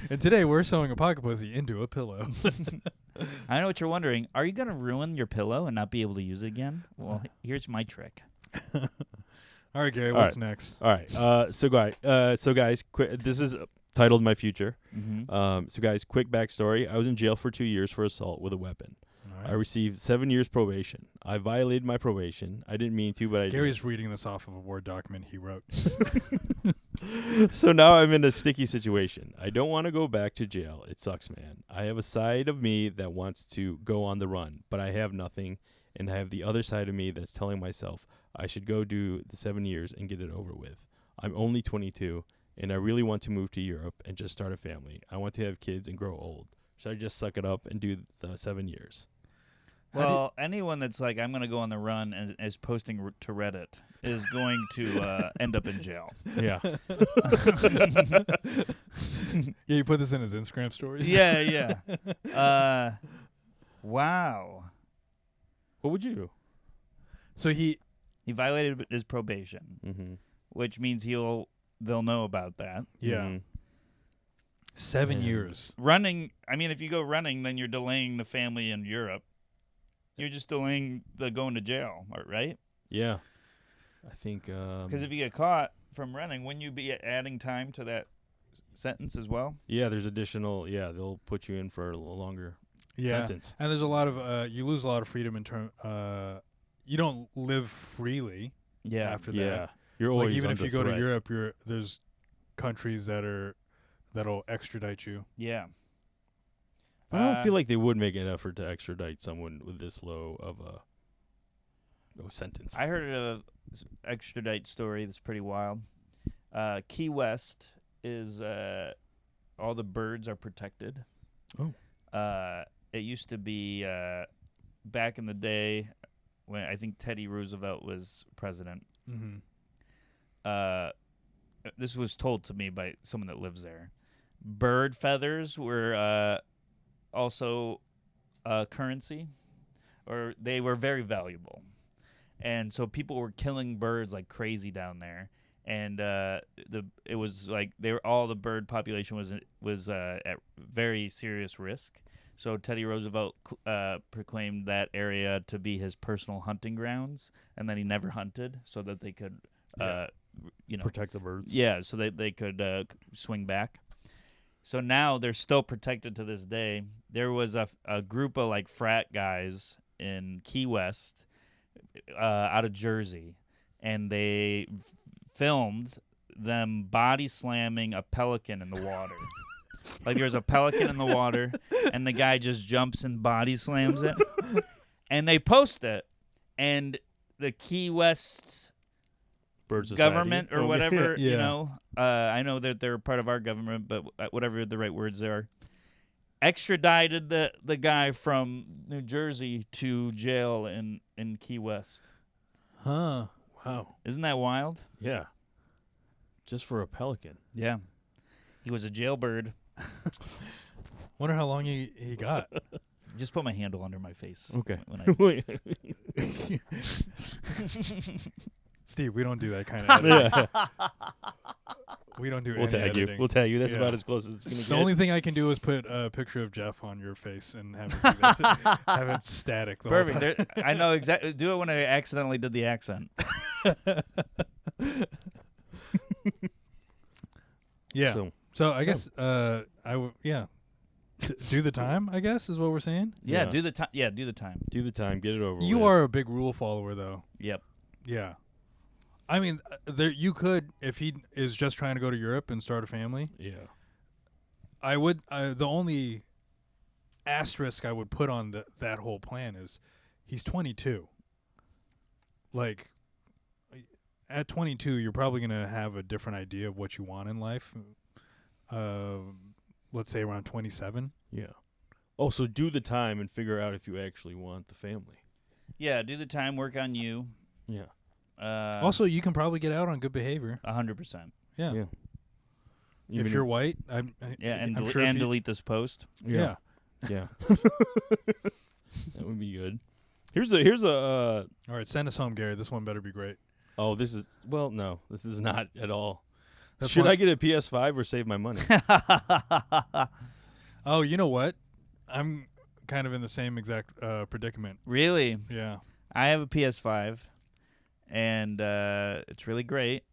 Speaker 2: And today we're sewing a pocket pussy into a pillow.
Speaker 1: I know what you're wondering. Are you going to ruin your pillow and not be able to use it again? Well, here's my trick.
Speaker 2: All right, Garri,
Speaker 3: All
Speaker 2: what's next?
Speaker 3: all right. So guys, this is titled "My Future."
Speaker 1: Mm-hmm.
Speaker 3: So guys, quick backstory: I was in jail for 2 years for assault with a weapon.
Speaker 2: All
Speaker 3: I
Speaker 2: right.
Speaker 3: received 7 years probation. I violated my probation. I didn't mean to, but I did.
Speaker 2: Gary's reading this off of a Word document he wrote.
Speaker 3: So now I'm in a sticky situation. I don't want to go back to jail. It sucks, man. I have a side of me that wants to go on the run, but I have nothing, and I have the other side of me that's telling myself I should go do the 7 years and get it over with. I'm only 22, and I really want to move to Europe and just start a family. I want to have kids and grow old. Should I just suck it up and do the 7 years?
Speaker 1: Well, anyone that's like, I'm going to go on the run and is posting to Reddit is going to end up in jail.
Speaker 3: Yeah.
Speaker 2: Yeah, you put this in his Instagram stories?
Speaker 1: Yeah. Wow.
Speaker 3: What would you do?
Speaker 2: So he
Speaker 1: He violated his probation,
Speaker 3: Mm-hmm.
Speaker 1: which means they'll know about that.
Speaker 2: Yeah. 7
Speaker 3: Yeah.
Speaker 2: years.
Speaker 1: Running, I mean, if you go running, then you're delaying the family in Europe. You're just delaying the going to jail, right?
Speaker 3: Yeah. I think.
Speaker 1: Because if you get caught from running, wouldn't you be adding time to that sentence as well?
Speaker 3: Yeah, there's additional. Yeah, they'll put you in for a longer
Speaker 2: Yeah.
Speaker 3: sentence.
Speaker 2: And there's a lot of you lose a lot of freedom in term you don't live freely after
Speaker 3: Yeah,
Speaker 2: that.
Speaker 3: you're always
Speaker 2: Like even if
Speaker 3: under
Speaker 2: you go
Speaker 3: threat.
Speaker 2: to Europe, there's countries that'll extradite you.
Speaker 1: Yeah.
Speaker 3: But I don't feel like they would make an effort to extradite someone with this low of a sentence.
Speaker 1: I heard a extradite story that's pretty wild. Key West is all the birds are protected.
Speaker 3: Oh.
Speaker 1: It used to be back in the day when I think Teddy Roosevelt was president.
Speaker 2: Mm-hmm.
Speaker 1: This was told to me by someone that lives there. Bird feathers were also currency, or they were very valuable. And so people were killing birds like crazy down there, and it was like all the bird population was at very serious risk. So Teddy Roosevelt proclaimed that area to be his personal hunting grounds, and then he never hunted so that they could,
Speaker 3: protect the birds.
Speaker 1: yeah, so they could swing back. So now they're still protected to this day. There was a group of like frat guys in Key West, out of Jersey, and they filmed them body slamming a pelican in the water. Like there's a pelican in the water, and the guy just jumps and body slams it, and they post it, and the Key West
Speaker 3: Bird Society.
Speaker 1: government or
Speaker 3: Okay.
Speaker 1: whatever,
Speaker 2: Yeah.
Speaker 1: I know that they're part of our government, but whatever the right words are, extradited the guy from New Jersey to jail in Key West.
Speaker 2: Huh.
Speaker 3: Wow.
Speaker 1: Isn't that wild?
Speaker 3: Yeah. Just for a pelican.
Speaker 1: Yeah. He was a jailbird.
Speaker 2: Wonder how long he got.
Speaker 1: Just put my handle under my face.
Speaker 3: Okay.
Speaker 1: When I,
Speaker 2: Steve, we don't do that kind of editing.
Speaker 3: Yeah.
Speaker 2: We don't do
Speaker 3: We'll
Speaker 2: any
Speaker 3: tag
Speaker 2: editing.
Speaker 3: you. We'll tag you. That's
Speaker 2: Yeah.
Speaker 3: about as close as it's gonna
Speaker 2: The
Speaker 3: get.
Speaker 2: only thing I can do is put a picture of Jeff on your face and have it, do that. Have it static. The
Speaker 1: Perfect.
Speaker 2: Whole time.
Speaker 1: I know exactly. Do it when I accidentally did the accent.
Speaker 2: Yeah.
Speaker 3: So,
Speaker 2: So I guess I would do the time. I guess is what we're saying.
Speaker 1: Yeah,
Speaker 3: Yeah.
Speaker 1: do the time. Yeah, do the time.
Speaker 3: do the time. Get it over.
Speaker 2: You
Speaker 3: with.
Speaker 2: are a big rule follower, though.
Speaker 1: Yep.
Speaker 2: Yeah. I mean, there you could if he is just trying to go to Europe and start a family.
Speaker 3: Yeah.
Speaker 2: I would. The only asterisk I would put on that whole plan is he's 22. Like, at 22, you're probably going to have a different idea of what you want in life. Let's say around 27.
Speaker 3: Yeah. Oh, so do the time and figure out if you actually want the family.
Speaker 1: Yeah, do the time. Work on you.
Speaker 3: Yeah.
Speaker 2: Also, you can probably get out on good behavior.
Speaker 1: 100%.
Speaker 2: Yeah.
Speaker 3: Yeah.
Speaker 2: If you're white,
Speaker 1: Yeah, and,
Speaker 2: I'm
Speaker 1: dele-
Speaker 2: sure if
Speaker 1: and
Speaker 2: you-
Speaker 1: delete this post.
Speaker 2: Yeah.
Speaker 3: Yeah. That would be good. Here's a
Speaker 2: All right, send us home, Gary. This one better be great.
Speaker 3: oh, this is no, this is not at all.
Speaker 2: That's
Speaker 3: Should
Speaker 2: one-
Speaker 3: I get a PS5 or save my money?
Speaker 2: Oh, you know what? I'm kind of in the same exact predicament.
Speaker 1: Really?
Speaker 2: Yeah.
Speaker 1: I have a PS5, and it's really great.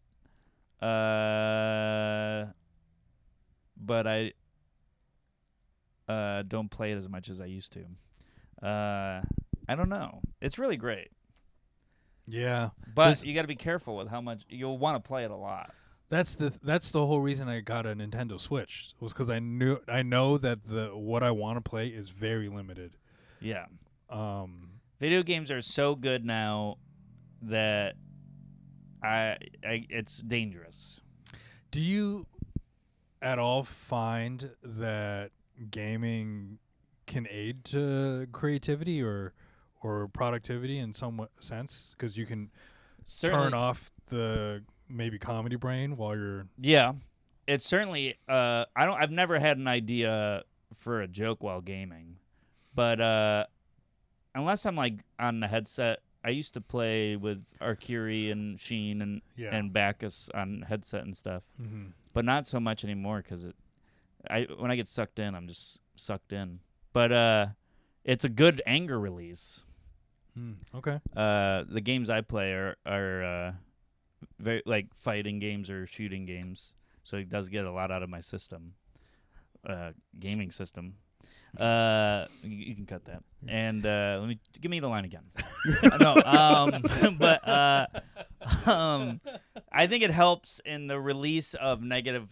Speaker 1: But I don't play it as much as I used to. I don't know. It's really great,
Speaker 2: Yeah.
Speaker 1: but
Speaker 2: There's-
Speaker 1: you got to be careful with how much you'll want to play it a lot.
Speaker 2: That's the whole reason I got a Nintendo Switch was because I know that what I want to play is very limited.
Speaker 1: Yeah. Video games are so good now that it's dangerous.
Speaker 2: Do you at all find that gaming can aid to creativity or productivity in some sense? Because you can
Speaker 1: Certainly,
Speaker 2: turn off the maybe comedy brain while you're
Speaker 1: yeah, it's certainly. I've never had an idea for a joke while gaming, but unless I'm like on the headset, I used to play with Arcuri and Sheen and Bacchus on headset and stuff,
Speaker 2: Mm-hmm.
Speaker 1: but not so much anymore because when I get sucked in, I'm just sucked in. But it's a good anger release.
Speaker 2: Okay.
Speaker 1: The games I play are very like fighting games or shooting games, so it does get a lot out of my system, gaming system. You can cut that. And give me the line again. But I think it helps in the release of negative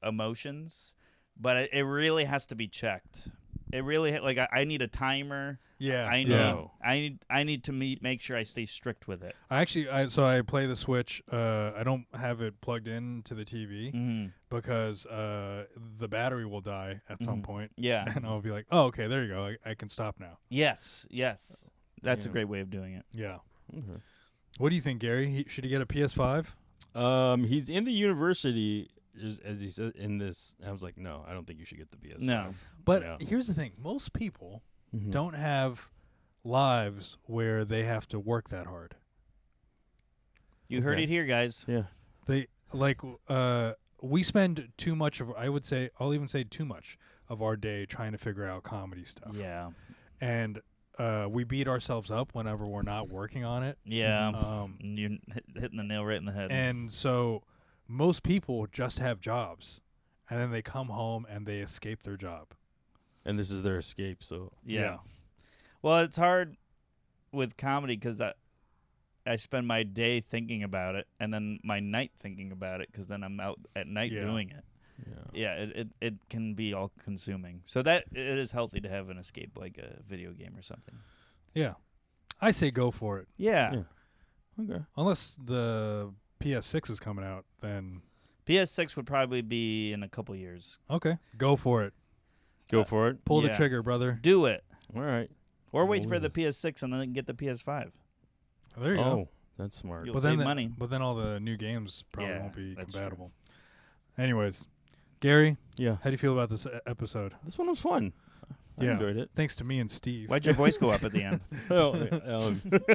Speaker 1: emotions, but it really has to be checked. It really I need a timer.
Speaker 2: Yeah.
Speaker 1: I need to make sure I stay strict with it.
Speaker 2: I play the Switch. I don't have it plugged in to the TV
Speaker 1: Mm-hmm.
Speaker 2: because the battery will die at some point.
Speaker 1: Yeah.
Speaker 2: And I'll be like, oh, okay, there you go. I can stop now.
Speaker 1: Yes. That's a
Speaker 3: Yeah.
Speaker 1: great way of doing it.
Speaker 2: Yeah.
Speaker 3: Okay.
Speaker 2: What do you think, Gary? Should he get a PS5?
Speaker 3: He's in the university, as he said in this. I was like, no, I don't think you should get the PS5.
Speaker 1: No.
Speaker 2: But
Speaker 3: Yeah.
Speaker 2: here's the thing. Most people
Speaker 3: Mhm.
Speaker 2: don't have lives where they have to work that hard.
Speaker 1: You heard
Speaker 3: Okay.
Speaker 1: it here, guys.
Speaker 3: Yeah.
Speaker 2: They we spend too much of I'll even say too much of our day trying to figure out comedy stuff.
Speaker 1: Yeah.
Speaker 2: And we beat ourselves up whenever we're not working on it.
Speaker 1: Yeah. You're hitting the nail right in the head.
Speaker 2: And so most people just have jobs and then they come home and they escape their job.
Speaker 3: And this is their escape. So
Speaker 1: yeah. Well, it's hard with comedy because I spend my day thinking about it and then my night thinking about it because then I'm out at night
Speaker 2: Yeah.
Speaker 1: doing it.
Speaker 3: yeah.
Speaker 1: Yeah, it can be all consuming. So that it is healthy to have an escape like a video game or something.
Speaker 2: Yeah. I say go for it.
Speaker 1: Yeah.
Speaker 3: Yeah. Okay.
Speaker 2: Unless the PS6 is coming out, then
Speaker 1: PS6 would probably be in a couple years.
Speaker 2: okay, go for it.
Speaker 3: Go for it.
Speaker 2: Pull the
Speaker 1: Yeah.
Speaker 2: trigger, brother.
Speaker 1: Do it.
Speaker 3: All right.
Speaker 1: Or wait for
Speaker 3: Oh.
Speaker 1: the PS6 and then get the PS5.
Speaker 2: There you
Speaker 3: Oh,
Speaker 2: go.
Speaker 3: that's smart.
Speaker 1: You'll
Speaker 2: But
Speaker 1: save
Speaker 2: then
Speaker 1: money.
Speaker 2: But then all the new games probably
Speaker 1: Yeah,
Speaker 2: won't be
Speaker 1: that's
Speaker 2: compatible. Anyways, Gary,
Speaker 3: Yeah.
Speaker 2: how do you feel about this episode?
Speaker 3: This one was fun. I
Speaker 2: Yeah.
Speaker 3: enjoyed it.
Speaker 2: Thanks to me and Steve.
Speaker 1: Why'd your voice go up at the end?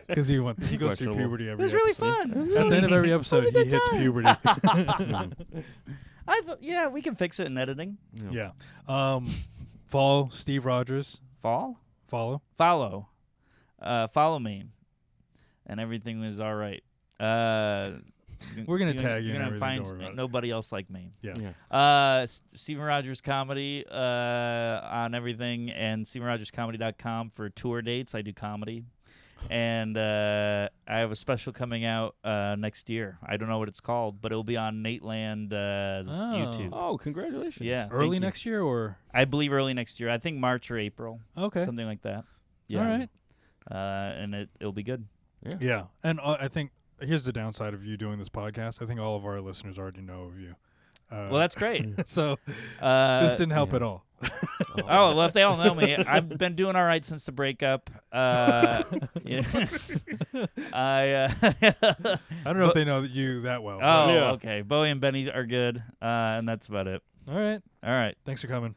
Speaker 2: Because he goes through
Speaker 3: Questionable.
Speaker 2: puberty
Speaker 1: It
Speaker 2: every
Speaker 1: was really
Speaker 2: episode.
Speaker 1: fun.
Speaker 2: At the end of every episode, he hits puberty.
Speaker 1: Yeah, we can fix it in editing.
Speaker 2: Yeah. Follow Steve Rogers.
Speaker 1: Follow me, and everything is all right.
Speaker 2: We're gonna tag you
Speaker 1: You're
Speaker 2: and
Speaker 1: gonna
Speaker 2: everything,
Speaker 1: find
Speaker 2: don't worry about it.
Speaker 1: nobody else like me.
Speaker 2: Yeah.
Speaker 1: Stephen Rogers Comedy on everything, and StephenRogersComedy.com for tour dates. I do comedy, and I have a special coming out next year. I don't know what it's called, but it'll be on Nateland's YouTube.
Speaker 3: Oh, congratulations.
Speaker 1: Yeah,
Speaker 2: Early
Speaker 1: thank you.
Speaker 2: next year, or
Speaker 1: I believe early next year. I think March or April,
Speaker 2: okay.
Speaker 1: something like that. Yeah.
Speaker 2: All right.
Speaker 1: And it'll be good.
Speaker 2: Yeah, and I think here's the downside of you doing this podcast. I think all of our listeners already know of you.
Speaker 1: Well, that's great.
Speaker 2: So this didn't help at all.
Speaker 1: Oh, well, if they all know me, I've been doing all right since the breakup. Yeah.
Speaker 2: I don't know if they know you that well.
Speaker 1: Oh,
Speaker 3: Yeah.
Speaker 1: okay. Bowie and Benny are good, and that's about it.
Speaker 2: All right.
Speaker 1: All right.
Speaker 2: Thanks for coming.